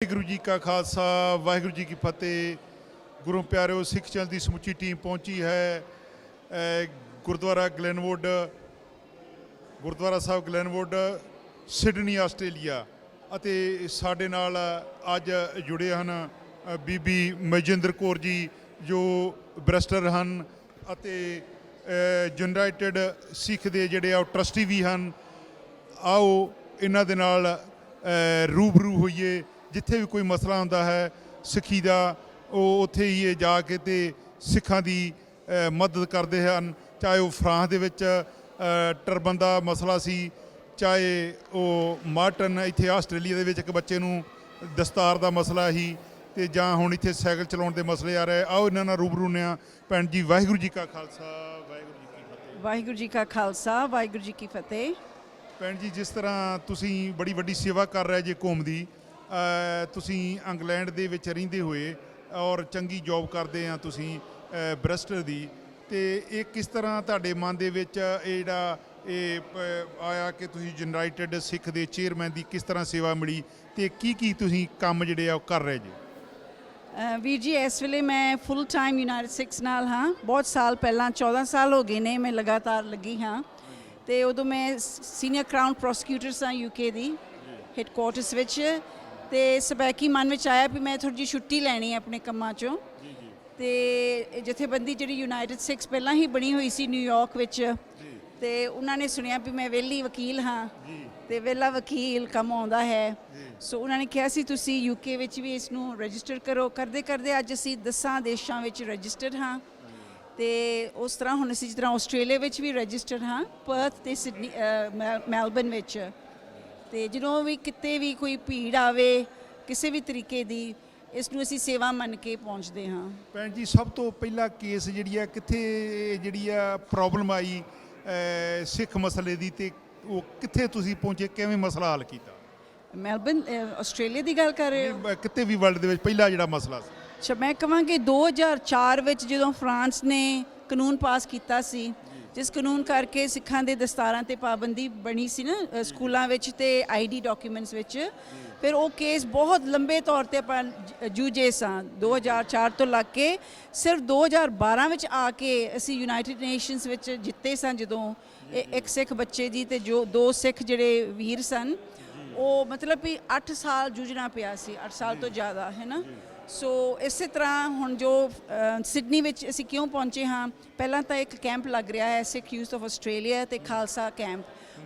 वाहिगुरू जी का खालसा वाहिगुरू जी की फतेह। गुरु प्यारिओ, सिख चैनल की समुची टीम पहुंची है गुरुद्वारा ग्लैनवुड, गुरुद्वारा साहब ग्लैनवुड, सिडनी आस्ट्रेलिया। ਅਤੇ ਸਾਡੇ ਨਾਲ ਅੱਜ ਜੁੜੇ ਹਨ ਬੀਬੀ ਮਹਿਜਿੰਦਰ ਕੌਰ ਜੀ ਜੋ ਬਰੈਸਟਰ ਹਨ ਅਤੇ ਯੂਨਾਈਟਿਡ ਸਿੱਖ ਦੇ ਜਿਹੜੇ ਆ ਟਰਸਟੀ ਵੀ ਹਨ। ਆਓ ਇਹਨਾਂ ਦੇ ਨਾਲ रूबरू ਹੋਈਏ। ਜਿੱਥੇ ਵੀ ਕੋਈ ਮਸਲਾ ਹੁੰਦਾ ਹੈ ਸਿੱਖੀ ਦਾ, ਉਹ ਉੱਥੇ ਹੀ ਜਾ ਕੇ ਤੇ ਸਿੱਖਾਂ ਦੀ ਮਦਦ ਕਰਦੇ ਹਨ। ਚਾਹੇ ਉਹ ਫਰਾਂਸ ਦੇ ਵਿੱਚ ਟਰਬਨ ਦਾ ਮਸਲਾ ਸੀ, ਚਾਹੇ ਉਹ ਮਾਰਟਨ ਇੱਥੇ ਆਸਟ੍ਰੇਲੀਆ ਦੇ ਵਿੱਚ ਇੱਕ ਬੱਚੇ ਨੂੰ ਦਸਤਾਰ ਦਾ ਮਸਲਾ ਹੀ, ਤੇ ਜਾਂ ਹੁਣ ਇੱਥੇ ਸਾਈਕਲ ਚਲਾਉਣ ਦੇ ਮਸਲੇ ਆ ਰਹੇ। ਆਓ ਇਹਨਾਂ ਨਾਲ ਰੂਬਰੂ ਨੇ ਆ। ਭੈਣ ਜੀ, ਵਾਹਿਗੁਰੂ ਜੀ ਕਾ ਖਾਲਸਾ ਵਾਹਿਗੁਰੂ ਜੀ ਕੀ ਫਤਿਹ। ਵਾਹਿਗੁਰੂ ਜੀ ਕਾ ਖਾਲਸਾ ਵਾਹਿਗੁਰੂ ਜੀ ਕੀ ਫਤਿਹ। ਭੈਣ ਜੀ, ਜਿਸ ਤਰ੍ਹਾਂ ਤੁਸੀਂ ਬੜੀ ਵੱਡੀ ਸੇਵਾ ਕਰ ਰਹੇ ਜੇ ਕੌਮ ਦੀ, ਤੁਸੀਂ ਇੰਗਲੈਂਡ ਦੇ ਵਿੱਚ ਰਹਿੰਦੇ ਹੋਏ ਔਰ ਚੰਗੀ ਜੋਬ ਕਰਦੇ ਆ ਤੁਸੀਂ ਬਰੈਸਟਰ ਦੀ, ਤੇ ਇਹ ਕਿਸ ਤਰ੍ਹਾਂ ਤੁਹਾਡੇ ਮਨ ਦੇ ਵਿੱਚ ਇਹ ਜਿਹੜਾ ਆਇਆ ਕਿ ਤੁਸੀਂ ਯੂਨਾਈਟਿਡ ਸਿੱਖ ਦੇ ਚੇਅਰਮੈਨ ਦੀ ਕਿਸ ਤਰ੍ਹਾਂ ਸੇਵਾ ਮਿਲੀ, ਤੇ ਕੀ ਤੁਸੀਂ ਕੰਮ ਜਿਹੜੇ ਆ ਉਹ ਕਰ ਰਹੇ ਜੀ? ਵੀਰ ਜੀ, ਇਸ ਵੇਲੇ ਮੈਂ ਫੁੱਲ ਟਾਈਮ ਯੂਨਾਈਟਿਡ ਸਿੱਖਸ ਨਾਲ ਹਾਂ। ਬਹੁਤ ਸਾਲ ਪਹਿਲਾਂ 14 ਸਾਲ ਹੋ ਗਏ ਨੇ ਮੈਂ ਲਗਾਤਾਰ ਲੱਗੀ ਹਾਂ, ਤੇ ਉਦੋਂ ਮੈਂ ਸੀਨੀਅਰ ਕਰਾਊਨ ਪ੍ਰੋਸੀਕਿਊਟਰ ਸਾਂ ਯੂਕੇ ਦੀ ਹੈੱਡਕੁਆਰਟਰਸ ਵਿੱਚ। ਤੇ ਸਬੈਕੀ ਮਨ ਵਿੱਚ ਆਇਆ ਵੀ ਮੈਂ ਥੋੜ੍ਹੀ ਜਿਹੀ ਛੁੱਟੀ ਲੈਣੀ ਹੈ ਆਪਣੇ ਕੰਮਾਂ 'ਚੋਂ। ਤੇ ਜਥੇਬੰਦੀ ਜਿਹੜੀ ਯੂਨਾਈਟਿਡ ਸਿੱਖਸ ਪਹਿਲਾਂ ਹੀ ਬਣੀ ਹੋਈ ਸੀ ਨਿਊਯਾਰਕ ਵਿੱਚ, ਤੇ ਉਹਨਾਂ ਨੇ ਸੁਣਿਆ ਵੀ ਮੈਂ ਵਿਹਲੀ ਵਕੀਲ ਹਾਂ ਤੇ ਵਿਹਲਾ ਵਕੀਲ ਕੰਮ ਆਉਂਦਾ ਹੈ। ਸੋ ਉਹਨਾਂ ਨੇ ਕਿਹਾ ਸੀ ਤੁਸੀਂ ਯੂਕੇ ਵਿੱਚ ਵੀ ਇਸ ਨੂੰ ਰਜਿਸਟਰ ਕਰੋ। ਕਰਦੇ ਕਰਦੇ ਅੱਜ ਅਸੀਂ 10 ਦੇਸ਼ਾਂ ਵਿੱਚ ਰਜਿਸਟਰਡ ਹਾਂ, ਤੇ ਉਸ ਤਰ੍ਹਾਂ ਹੁਣ ਅਸੀਂ ਜਿਸ ਤਰ੍ਹਾਂ ਆਸਟ੍ਰੇਲੀਆ ਵਿੱਚ ਵੀ ਰਜਿਸਟਰਡ ਹਾਂ, ਪਰਥ ਤੇ ਸਿਡਨੀ, ਮੈਲਬਨ ਵਿੱਚ। ਤੇ ਜਦੋਂ ਵੀ ਕਿਤੇ ਵੀ ਕੋਈ ਭੀੜ ਆਵੇ ਕਿਸੇ ਵੀ ਤਰੀਕੇ ਦੀ, ਇਸ ਨੂੰ ਅਸੀਂ ਸੇਵਾ ਮੰਨ ਕੇ ਪਹੁੰਚਦੇ ਹਾਂ। ਭੈਣ ਜੀ, ਸਭ ਤੋਂ ਪਹਿਲਾ ਕੇਸ ਜਿਹੜੀ ਆ ਕਿੱਥੇ ਜਿਹੜੀ ਆ ਪ੍ਰੋਬਲਮ ਆਈ ਸਿੱਖ ਮਸਲੇ ਦੀ, ਤੇ ਉਹ ਕਿੱਥੇ ਤੁਸੀਂ ਪਹੁੰਚੇ, ਕਿਵੇਂ ਮਸਲਾ ਹੱਲ ਕੀਤਾ? ਮੈਲਬਨ, ਆਸਟ੍ਰੇਲੀਆ ਦੀ ਗੱਲ ਕਰ ਰਹੇ ਹੋ? ਕਿਤੇ ਵੀ ਵਰਲਡ ਦੇ ਵਿੱਚ ਪਹਿਲਾ ਜਿਹੜਾ ਮਸਲਾ ਸੀ। ਅੱਛਾ, ਮੈਂ ਕਹਾਂਗੀ 2004 ਵਿੱਚ ਜਦੋਂ ਫਰਾਂਸ ਨੇ ਕਾਨੂੰਨ ਪਾਸ ਕੀਤਾ ਸੀ, ਜਿਸ ਕਾਨੂੰਨ ਕਰਕੇ ਸਿੱਖਾਂ ਦੇ ਦਸਤਾਰਾਂ 'ਤੇ ਪਾਬੰਦੀ ਬਣੀ ਸੀ ਨਾ ਸਕੂਲਾਂ ਵਿੱਚ ਤੇ ID ਡਾਕੂਮੈਂਟਸ ਵਿੱਚ। ਫਿਰ ਉਹ ਕੇਸ ਬਹੁਤ ਲੰਬੇ ਤੌਰ 'ਤੇ ਆਪਾਂ ਜੂਝੇ ਸਾਂ 2004 ਤੋਂ ਲੱਗ ਕੇ। ਸਿਰਫ 2012 ਵਿੱਚ ਆ ਕੇ ਅਸੀਂ ਯੂਨਾਈਟਿਡ ਨੇਸ਼ਨਸ ਵਿੱਚ ਜਿੱਤੇ ਸਾਂ, ਜਦੋਂ ਇੱਕ ਸਿੱਖ ਬੱਚੇ ਦੀ ਤੇ ਜੋ 2 ਸਿੱਖ ਜਿਹੜੇ ਵੀਰ ਸਨ, ਉਹ ਮਤਲਬ ਵੀ 8 ਸਾਲ ਜੂਝਣਾ ਪਿਆ ਸੀ, 8 ਸਾਲ ਤੋਂ ਜ਼ਿਆਦਾ, ਹੈ ਨਾ। ਸੋ ਇਸੇ ਤਰ੍ਹਾਂ ਹੁਣ ਜੋ ਸਿਡਨੀ ਵਿੱਚ ਅਸੀਂ ਕਿਉਂ ਪਹੁੰਚੇ ਹਾਂ, ਪਹਿਲਾਂ ਤਾਂ ਇੱਕ ਕੈਂਪ ਲੱਗ ਰਿਹਾ ਹੈ ਸਿੱਖ ਯੂਥ ਆਫ ਆਸਟ੍ਰੇਲੀਆ ਤੇ ਖਾਲਸਾ ਕੈਂਪ।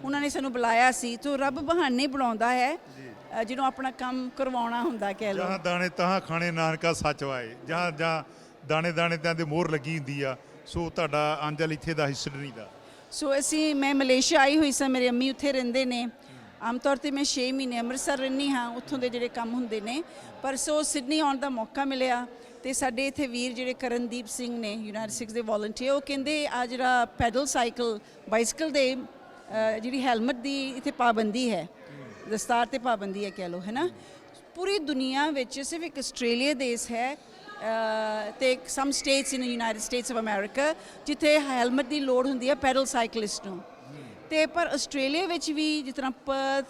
ਉਹਨਾਂ ਨੇ ਸਾਨੂੰ ਬੁਲਾਇਆ ਸੀ, ਤਾਂ ਰੱਬ ਬਹਾਨੇ ਬੁਲਾਉਂਦਾ ਹੈ ਜਿਹਨੂੰ ਆਪਣਾ ਕੰਮ ਕਰਵਾਉਣਾ ਹੁੰਦਾ, ਕਹਿ ਲਓ। ਜਹਾਂ ਦਾਣੇ ਤਹਾਂ ਖਾਣੇ ਨਾਨਕਾ ਸੱਚ ਵਾਏ, ਜਾਂ ਦਾਣੇ ਦਾਣੇ ਤੇ ਮੋਹਰ ਲੱਗੀ ਹੁੰਦੀ ਆ। ਸੋ ਤੁਹਾਡਾ ਅੰਜਲ ਇੱਥੇ ਦਾ ਸਿਡਨੀ ਦਾ। ਸੋ ਮੈਂ ਮਲੇਸ਼ੀਆ ਆਈ ਹੋਈ ਸਾਂ, ਮੇਰੇ ਅੰਮੀ ਉੱਥੇ ਰਹਿੰਦੇ ਨੇ। ਆਮ ਤੌਰ 'ਤੇ ਮੈਂ 6 ਮਹੀਨੇ ਅੰਮ੍ਰਿਤਸਰ ਰਹਿੰਦੀ ਹਾਂ, ਉੱਥੋਂ ਦੇ ਜਿਹੜੇ ਕੰਮ ਹੁੰਦੇ ਨੇ। ਪਰ ਸੋ ਸਿਡਨੀ ਆਉਣ ਦਾ ਮੌਕਾ ਮਿਲਿਆ, ਤੇ ਸਾਡੇ ਇੱਥੇ ਵੀਰ ਜਿਹੜੇ ਕਰਨਦੀਪ ਸਿੰਘ ਨੇ ਯੂਨਾਈਟਿਡ ਸਿੱਖਸ ਦੇ ਵੋਲੰਟੀਅਰ, ਉਹ ਕਹਿੰਦੇ ਆ ਜਿਹੜਾ ਪੈਡਲ ਬਾਈਸਕਲ ਦੇ ਜਿਹੜੀ ਹੈਲਮਟ ਦੀ ਇੱਥੇ ਪਾਬੰਦੀ ਹੈ, ਦਸਤਾਰ 'ਤੇ ਪਾਬੰਦੀ ਹੈ ਕਹਿ ਲਓ, ਹੈ ਨਾ। ਪੂਰੀ ਦੁਨੀਆ ਵਿੱਚ ਸਿਰਫ ਇੱਕ ਆਸਟ੍ਰੇਲੀਆ ਦੇਸ਼ ਹੈ ਤੇ some states in United States of America ਜਿੱਥੇ ਹੈਲਮਟ ਦੀ ਲੋੜ ਹੁੰਦੀ ਹੈ ਪੈਡਲ ਸਾਈਕਲਿਸਟ ਨੂੰ। ਤੇ ਪਰ ਆਸਟ੍ਰੇਲੀਆ ਵਿੱਚ ਵੀ ਜਿਸ ਤਰ੍ਹਾਂ ਪਰਥ,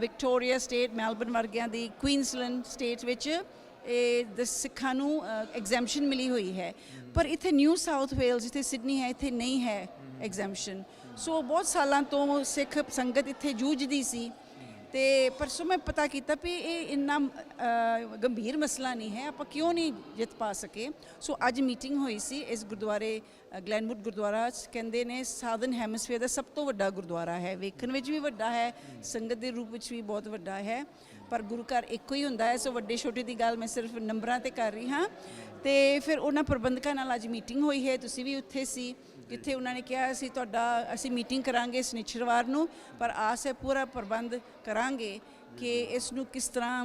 ਵਿਕਟੋਰੀਆ ਸਟੇਟ, ਮੈਲਬਨ ਵਰਗਿਆਂ ਦੀ, ਕੁਈਨਸਲੈਂਡ ਸਟੇਟ ਵਿੱਚ ਇਹ ਸਿੱਖਾਂ ਨੂੰ ਐਗਜ਼ੈਂਪਸ਼ਨ ਮਿਲੀ ਹੋਈ ਹੈ। ਪਰ ਇੱਥੇ ਨਿਊ ਸਾਊਥ ਵੇਲਜ਼, ਜਿੱਥੇ ਸਿਡਨੀ ਹੈ, ਇੱਥੇ ਨਹੀਂ ਹੈ ਐਗਜ਼ੈਂਪਸ਼ਨ। ਸੋ ਬਹੁਤ ਸਾਲਾਂ ਤੋਂ ਸਿੱਖ ਸੰਗਤ ਇੱਥੇ ਜੂਝਦੀ ਸੀ, ਤੇ ਪਰਸੋਂ ਮੈਂ ਪਤਾ ਕੀਤਾ ਵੀ ਇਹ ਇੰਨਾ ਗੰਭੀਰ ਮਸਲਾ ਨਹੀਂ ਹੈ, ਆਪਾਂ ਕਿਉਂ ਨਹੀਂ ਜਿੱਤ ਪਾ ਸਕੇ। ਸੋ ਅੱਜ ਮੀਟਿੰਗ ਹੋਈ ਸੀ ਇਸ ਗੁਰਦੁਆਰੇ ਗਲੈਨਵੁੱਡ ਗੁਰਦੁਆਰਾ, ਕਹਿੰਦੇ ਨੇ ਸਾਊਦਰਨ ਹੈਮਸਫੀਅਰ ਦਾ ਸਭ ਤੋਂ ਵੱਡਾ ਗੁਰਦੁਆਰਾ ਹੈ। ਵੇਖਣ ਵਿੱਚ ਵੀ ਵੱਡਾ ਹੈ, ਸੰਗਤ ਦੇ ਰੂਪ ਵਿੱਚ ਵੀ ਬਹੁਤ ਵੱਡਾ ਹੈ, ਪਰ ਗੁਰੂ ਘਰ ਇੱਕੋ ਹੀ ਹੁੰਦਾ ਹੈ। ਸੋ ਵੱਡੇ ਛੋਟੇ ਦੀ ਗੱਲ ਮੈਂ ਸਿਰਫ ਨੰਬਰਾਂ 'ਤੇ ਕਰ ਰਹੀ ਹਾਂ। ਤੇ ਫਿਰ ਉਹਨਾਂ ਪ੍ਰਬੰਧਕਾਂ ਨਾਲ ਅੱਜ ਮੀਟਿੰਗ ਹੋਈ ਹੈ, ਤੁਸੀਂ ਵੀ ਉੱਥੇ ਸੀ, ਜਿੱਥੇ ਉਹਨਾਂ ਨੇ ਕਿਹਾ ਅਸੀਂ ਮੀਟਿੰਗ ਕਰਾਂਗੇ ਸ਼ਨੀਚਰਵਾਰ ਨੂੰ, ਪਰ ਆਸ ਹੈ ਪੂਰਾ ਪ੍ਰਬੰਧ ਕਰਾਂਗੇ ਕਿ ਇਸ ਨੂੰ ਕਿਸ ਤਰ੍ਹਾਂ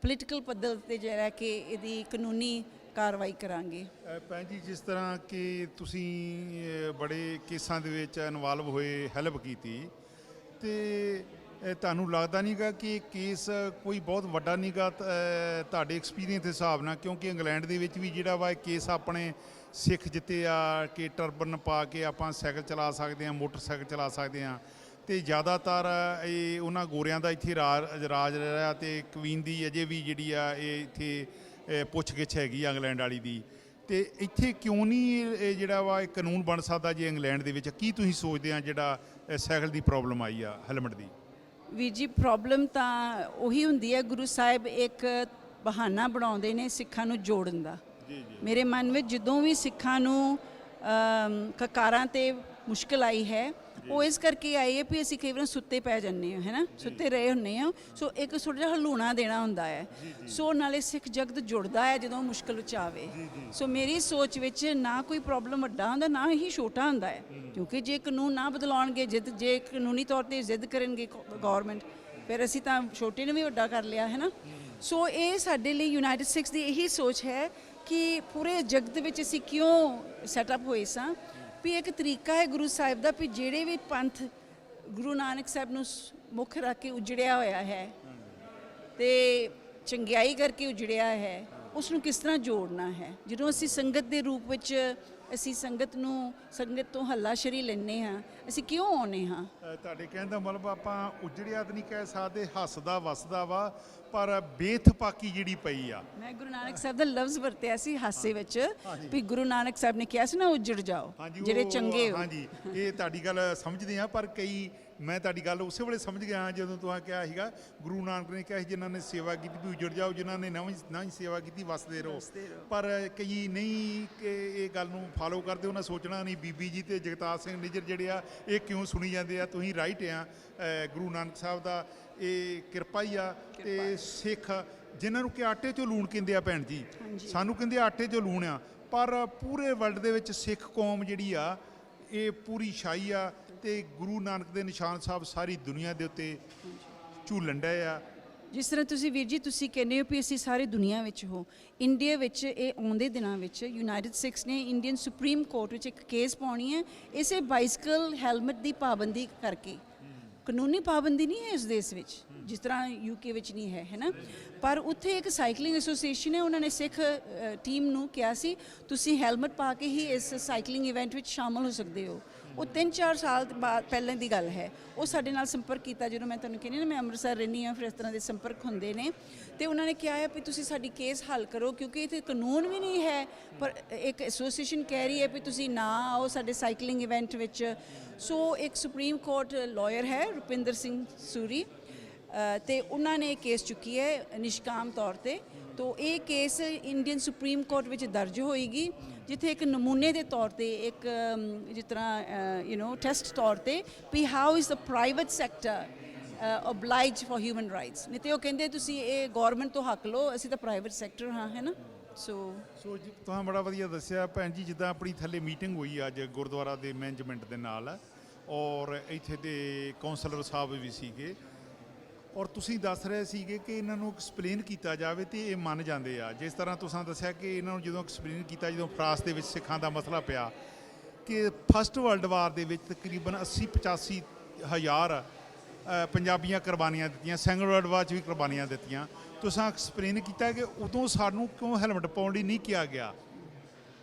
ਪੋਲੀਟੀਕਲ ਪੱਧਰ 'ਤੇ ਜਿਹੜਾ ਕਿ ਇਹਦੀ ਕਾਨੂੰਨੀ ਕਾਰਵਾਈ ਕਰਾਂਗੇ। ਭੈਣ ਜੀ, ਜਿਸ ਤਰ੍ਹਾਂ ਕਿ ਤੁਸੀਂ ਬੜੇ ਕੇਸਾਂ ਦੇ ਵਿੱਚ ਇਨਵੋਲਵ ਹੋਏ, ਹੈਲਪ ਕੀਤੀ, ਤੇ ਤੁਹਾਨੂੰ ਲੱਗਦਾ ਨਹੀਂ ਗਾ ਕਿ ਇਹ ਕੇਸ ਕੋਈ ਬਹੁਤ ਵੱਡਾ ਨਹੀਂ ਗਾ ਤੁਹਾਡੇ ਐਕਸਪੀਰੀਅੰਸ ਦੇ ਹਿਸਾਬ ਨਾਲ? ਕਿਉਂਕਿ ਇੰਗਲੈਂਡ ਦੇ ਵਿੱਚ ਵੀ ਜਿਹੜਾ ਵਾ ਕੇਸ ਆਪਣੇ ਸਿੱਖ ਜਿੱਤੇ ਆ ਕਿ ਟਰਬਨ ਪਾ ਕੇ ਆਪਾਂ ਸਾਈਕਲ ਚਲਾ ਸਕਦੇ ਹਾਂ, ਮੋਟਰਸਾਈਕਲ ਚਲਾ ਸਕਦੇ ਹਾਂ, ਤੇ ਜ਼ਿਆਦਾਤਰ ਇਹ ਉਹਨਾਂ ਗੋਰਿਆਂ ਦਾ ਇੱਥੇ ਰਾਜ ਰਿਹਾ ਤੇ ਕੁਈਨ ਦੀ ਅਜੇ ਵੀ ਜਿਹੜੀ ਆ ਇਹ ਇੱਥੇ ਪੁੱਛ ਗਿੱਛ ਹੈਗੀ ਆ ਇੰਗਲੈਂਡ ਵਾਲੀ ਦੀ। ਤੇ ਇੱਥੇ ਕਿਉਂ ਨਹੀਂ ਇਹ ਜਿਹੜਾ ਵਾ ਇਹ ਕਾਨੂੰਨ ਬਣ ਸਕਦਾ ਜੇ ਇੰਗਲੈਂਡ ਦੇ ਵਿੱਚ? ਕੀ ਤੁਸੀਂ ਸੋਚਦੇ ਆ ਜਿਹੜਾ ਸਾਈਕਲ ਦੀ ਪ੍ਰੋਬਲਮ ਆਈ ਆ ਹੈਲਮਟ ਦੀ? ਵੀਰ ਜੀ ਪ੍ਰੋਬਲਮ ਤਾਂ ਉਹੀ ਹੁੰਦੀ ਹੈ, ਗੁਰੂ ਸਾਹਿਬ ਇੱਕ ਬਹਾਨਾ ਬਣਾਉਂਦੇ ਨੇ ਸਿੱਖਾਂ ਨੂੰ ਜੋੜਨ ਦਾ। ਮੇਰੇ ਮਨ ਵਿੱਚ ਜਦੋਂ ਵੀ ਸਿੱਖਾਂ ਨੂੰ ਕਕਾਰਾਂ ਤੇ ਮੁਸ਼ਕਲ ਆਈ ਹੈ ਉਹ ਇਸ ਕਰਕੇ ਆਈ ਹੈ ਵੀ ਅਸੀਂ ਕਈ ਵਾਰ ਸੁੱਤੇ ਪੈ ਜਾਂਦੇ ਹਾਂ, ਹੈ ਨਾ, ਸੁੱਤੇ ਰਹੇ ਹੁੰਦੇ ਹਾਂ। ਸੋ ਇੱਕ ਥੋੜ੍ਹਾ ਜਿਹਾ ਹਲੂਣਾ ਦੇਣਾ ਹੁੰਦਾ ਹੈ। ਸੋ ਨਾਲੇ ਸਿੱਖ ਜਗਤ ਜੁੜਦਾ ਹੈ ਜਦੋਂ ਮੁਸ਼ਕਲ ਵਿੱਚ ਆਵੇ। ਸੋ ਮੇਰੀ ਸੋਚ ਵਿੱਚ ਨਾ ਕੋਈ ਪ੍ਰੋਬਲਮ ਵੱਡਾ ਹੁੰਦਾ ਨਾ ਹੀ ਛੋਟਾ ਹੁੰਦਾ ਹੈ, ਕਿਉਂਕਿ ਜੇ ਕਾਨੂੰਨ ਨਾ ਬਦਲਾਉਣਗੇ, ਜੇ ਕਾਨੂੰਨੀ ਤੌਰ 'ਤੇ ਜ਼ਿੱਦ ਕਰਨਗੇ ਗੌਰਮੈਂਟ, ਫਿਰ ਅਸੀਂ ਤਾਂ ਛੋਟੇ ਨੂੰ ਵੀ ਵੱਡਾ ਕਰ ਲਿਆ, ਹੈ ਨਾ। ਸੋ ਇਹ ਸਾਡੇ ਲਈ ਯੂਨਾਈਟਿਡ ਸਿੱਖਸ ਦੀ ਇਹੀ ਸੋਚ ਹੈ ਕਿ ਪੂਰੇ ਜਗਤ ਵਿੱਚ ਅਸੀਂ ਕਿਉਂ ਸੈਟਅਪ ਹੋਏ ਸਾਂ ਵੀ ਇੱਕ ਤਰੀਕਾ ਹੈ ਗੁਰੂ ਸਾਹਿਬ ਦਾ ਵੀ ਜਿਹੜੇ ਵੀ ਪੰਥ ਗੁਰੂ ਨਾਨਕ ਸਾਹਿਬ ਨੂੰ ਮੁੱਖ ਰੱਖ ਕੇ ਉਜੜਿਆ ਹੋਇਆ ਹੈ ਤੇ ਚੰਗਿਆਈ ਕਰਕੇ ਉਜੜਿਆ ਹੈ, ਉਸ ਨੂੰ ਕਿਸ ਤਰ੍ਹਾਂ ਜੋੜਨਾ ਹੈ। ਜਦੋਂ ਅਸੀਂ ਸੰਗਤ ਦੇ ਰੂਪ ਵਿੱਚ ਅਸੀਂ ਸੰਗਤ ਤੋਂ ਹੱਲਾਸ਼ੇਰੀ ਲੈਂਦੇ ਹਾਂ, ਅਸੀਂ ਕਿਉਂ ਆਉਂਦੇ ਹਾਂ? ਤੁਹਾਡੇ ਕਹਿਣ ਦਾ ਮਤਲਬ ਆਪਾਂ ਉਜੜਿਆ ਤਾਂ ਨਹੀਂ ਕਹਿ ਸਕਦੇ, ਹੱਸਦਾ ਵਸਦਾ ਵਾ, ਪਰ ਬੇਥਪਾਕੀ ਜਿਹੜੀ ਪਈ ਆ। ਮੈਂ ਗੁਰੂ ਨਾਨਕ ਸਾਹਿਬ ਦਾ ਲਫ਼ਜ਼ ਵਰਤਿਆ ਸੀ ਹਾਸੇ ਵਿੱਚ ਵੀ ਗੁਰੂ ਨਾਨਕ ਸਾਹਿਬ ਨੇ ਕਿਹਾ ਸੀ ਨਾ ਉਜੜ ਜਾਓ ਜਿਹੜੇ ਚੰਗੇ ਹੋ। ਹਾਂਜੀ, ਇਹ ਤੁਹਾਡੀ ਗੱਲ ਸਮਝਦੇ ਆ, ਪਰ ਮੈਂ ਤੁਹਾਡੀ ਗੱਲ ਉਸੇ ਵੇਲੇ ਸਮਝ ਗਿਆ ਜਦੋਂ ਤੁਸੀਂ ਕਿਹਾ ਸੀਗਾ ਗੁਰੂ ਨਾਨਕ ਨੇ ਕਿਹਾ ਸੀ ਜਿਨ੍ਹਾਂ ਨੇ ਸੇਵਾ ਕੀਤੀ ਵੀ ਉਜੜ ਜਾਓ, ਜਿਨ੍ਹਾਂ ਨੇ ਨਾ ਹੀ ਸੇਵਾ ਕੀਤੀ ਵਸਦੇ ਰਹੋ। ਪਰ ਕਈ ਨਹੀਂ ਇਹ ਗੱਲ ਨੂੰ ਫਾਲੋ ਕਰਦੇ, ਉਹਨਾਂ ਸੋਚਣਾ ਨਹੀਂ ਬੀਬੀ ਜੀ ਤੇ ਜਗਤਾਰ ਸਿੰਘ ਨਿੱਜਰ ਜਿਹੜੇ ਆ ਇਹ ਕਿਉਂ ਸੁਣੀ ਜਾਂਦੇ ਆ। ਤੁਸੀਂ ਰਾਈਟ ਆ, ਗੁਰੂ ਨਾਨਕ ਸਾਹਿਬ ਦਾ ਇਹ ਕਿਰਪਾ ਹੀ ਆ। ਤੇ ਸਿੱਖ ਜਿਨ੍ਹਾਂ ਨੂੰ ਕਿ ਆਟੇ 'ਚੋਂ ਲੂਣ ਕਹਿੰਦੇ ਆ ਭੈਣ ਜੀ, ਸਾਨੂੰ ਕਹਿੰਦੇ ਆਟੇ 'ਚੋਂ ਲੂਣ ਆ, ਪਰ ਪੂਰੇ ਵਰਲਡ ਦੇ ਵਿੱਚ ਸਿੱਖ ਕੌਮ ਜਿਹੜੀ ਆ ਇਹ ਪੂਰੀ ਛਾਈ ਆ ਤੇ ਗੁਰੂ ਨਾਨਕ ਦੇ ਨਿਸ਼ਾਨ ਸਾਹਿਬ ਸਾਰੀ ਦੁਨੀਆ ਦੇ ਉੱਤੇ ਝੂਲਣ ਡਏ ਆ। ਜਿਸ ਤਰ੍ਹਾਂ ਤੁਸੀਂ ਵੀਰ ਜੀ ਤੁਸੀਂ ਕਹਿੰਦੇ ਹੋ ਵੀ ਅਸੀਂ ਸਾਰੀ ਦੁਨੀਆ ਵਿੱਚ ਹੋ, ਇੰਡੀਆ ਵਿੱਚ ਇਹ ਆਉਂਦੇ ਦਿਨਾਂ ਵਿੱਚ ਯੂਨਾਈਟਿਡ ਸਿੱਖਸ ਨੇ ਇੰਡੀਅਨ ਸੁਪਰੀਮ ਕੋਰਟ ਵਿੱਚ ਇੱਕ ਕੇਸ ਪਾਉਣੀ ਹੈ ਇਸੇ ਬਾਈਸਕਲ ਹੈਲਮਟ ਦੀ ਪਾਬੰਦੀ ਕਰਕੇ। ਕਾਨੂੰਨੀ ਪਾਬੰਦੀ ਨਹੀਂ ਹੈ ਇਸ ਦੇਸ਼ ਵਿੱਚ ਜਿਸ ਤਰ੍ਹਾਂ ਯੂਕੇ ਵਿੱਚ ਨਹੀਂ ਹੈ, ਹੈ ਨਾ। ਪਰ ਉੱਥੇ ਇੱਕ ਸਾਈਕਲਿੰਗ ਐਸੋਸੀਏਸ਼ਨ ਹੈ, ਉਹਨਾਂ ਨੇ ਸਿੱਖ ਟੀਮ ਨੂੰ ਕਿਹਾ ਸੀ ਤੁਸੀਂ ਹੈਲਮਟ ਪਾ ਕੇ ਹੀ ਇਸ ਸਾਈਕਲਿੰਗ ਇਵੈਂਟ ਵਿੱਚ ਸ਼ਾਮਲ ਹੋ ਸਕਦੇ ਹੋ। ਉਹ 3-4 ਸਾਲ ਬਾਅਦ ਪਹਿਲਾਂ ਦੀ ਗੱਲ ਹੈ, ਉਹ ਸਾਡੇ ਨਾਲ ਸੰਪਰਕ ਕੀਤਾ ਜਦੋਂ ਮੈਂ ਤੁਹਾਨੂੰ ਕਹਿੰਦੀ ਨਾ ਮੈਂ ਅੰਮ੍ਰਿਤਸਰ ਰਹਿੰਦੀ ਹਾਂ, ਫਿਰ ਇਸ ਤਰ੍ਹਾਂ ਦੇ ਸੰਪਰਕ ਹੁੰਦੇ ਨੇ। ਤੇ ਉਹਨਾਂ ਨੇ ਕਿਹਾ ਹੈ ਵੀ ਤੁਸੀਂ ਸਾਡੀ ਕੇਸ ਹੱਲ ਕਰੋ ਕਿਉਂਕਿ ਇੱਥੇ ਕਾਨੂੰਨ ਵੀ ਨਹੀਂ ਹੈ, ਪਰ ਇੱਕ ਐਸੋਸੀਏਸ਼ਨ ਕਹਿ ਰਹੀ ਹੈ ਵੀ ਤੁਸੀਂ ਨਾ ਆਓ ਸਾਡੇ ਸਾਈਕਲਿੰਗ ਇਵੈਂਟ ਵਿੱਚ। ਸੋ ਇੱਕ ਸੁਪਰੀਮ ਕੋਰਟ ਲਾਇਰ ਹੈ ਰੁਪਿੰਦਰ ਸਿੰਘ ਸੂਰੀ, ਤੇ ਉਹਨਾਂ ਨੇ ਕੇਸ ਚੁੱਕੀ ਹੈ ਨਿਸ਼ਕਾਮ ਤੌਰ ਤੇ। ਤੋ ਇਹ ਕੇਸ ਇੰਡੀਅਨ ਸੁਪਰੀਮ ਕੋਰਟ ਵਿੱਚ ਦਰਜ ਹੋਏਗੀ ਜਿੱਥੇ ਇੱਕ ਨਮੂਨੇ ਦੇ ਤੌਰ ਤੇ ਇੱਕ ਜਿਸ ਤਰ੍ਹਾਂ ਟੈਸਟ ਤੌਰ ਤੇ ਵੀ how is the private sector obliged for human rights। ਨਹੀਂ ਤੇ ਉਹ ਕਹਿੰਦੇ ਤੁਸੀਂ ਇਹ ਗਵਰਨਮੈਂਟ ਤੋਂ ਹੱਕ ਲਓ, ਅਸੀਂ ਤਾਂ ਪ੍ਰਾਈਵੇਟ ਸੈਕਟਰ ਹਾਂ, ਹੈ ਨਾ। ਸੋ ਜੀ ਤੁਸੀਂ ਬੜਾ ਵਧੀਆ ਦੱਸਿਆ ਭੈਣ ਜੀ। ਜਿੱਦਾਂ ਆਪਣੀ ਥੱਲੇ ਮੀਟਿੰਗ ਹੋਈ ਅੱਜ ਗੁਰਦੁਆਰਾ ਦੇ ਮੈਨੇਜਮੈਂਟ ਦੇ ਨਾਲ, ਔਰ ਇੱਥੇ ਦੇ ਕਾਉਂਸਲਰ ਸਾਹਿਬ ਵੀ ਸੀਗੇ, ਔਰ ਤੁਸੀਂ ਦੱਸ ਰਹੇ ਸੀਗੇ ਕਿ ਇਹਨਾਂ ਨੂੰ ਐਕਸਪਲੇਨ ਕੀਤਾ ਜਾਵੇ ਤੇ ਇਹ ਮੰਨ ਜਾਂਦੇ ਆ। ਜਿਸ ਤਰ੍ਹਾਂ ਤੁਸੀਂ ਦੱਸਿਆ ਕਿ ਇਹਨਾਂ ਨੂੰ ਜਦੋਂ ਐਕਸਪਲੇਨ ਕੀਤਾ, ਜਦੋਂ ਫਰਾਂਸ ਦੇ ਵਿੱਚ ਸਿੱਖਾਂ ਦਾ ਮਸਲਾ ਪਿਆ ਕਿ ਫਸਟ ਵਰਲਡ ਵਾਰ ਦੇ ਵਿੱਚ ਤਕਰੀਬਨ 80-85 ਹਜ਼ਾਰ ਪੰਜਾਬੀਆਂ ਕੁਰਬਾਨੀਆਂ ਦਿੱਤੀਆਂ, ਸੈਕੰਡ ਵਰਲਡ ਵਾਰ 'ਚ ਵੀ ਕੁਰਬਾਨੀਆਂ ਦਿੱਤੀਆਂ। ਤੁਸੀਂ ਐਕਸਪਲੇਨ ਕੀਤਾ ਕਿ ਉਦੋਂ ਸਾਨੂੰ ਕਿਉਂ ਹੈਲਮਟ ਪਾਉਣ ਲਈ ਨਹੀਂ ਕਿਹਾ ਗਿਆ।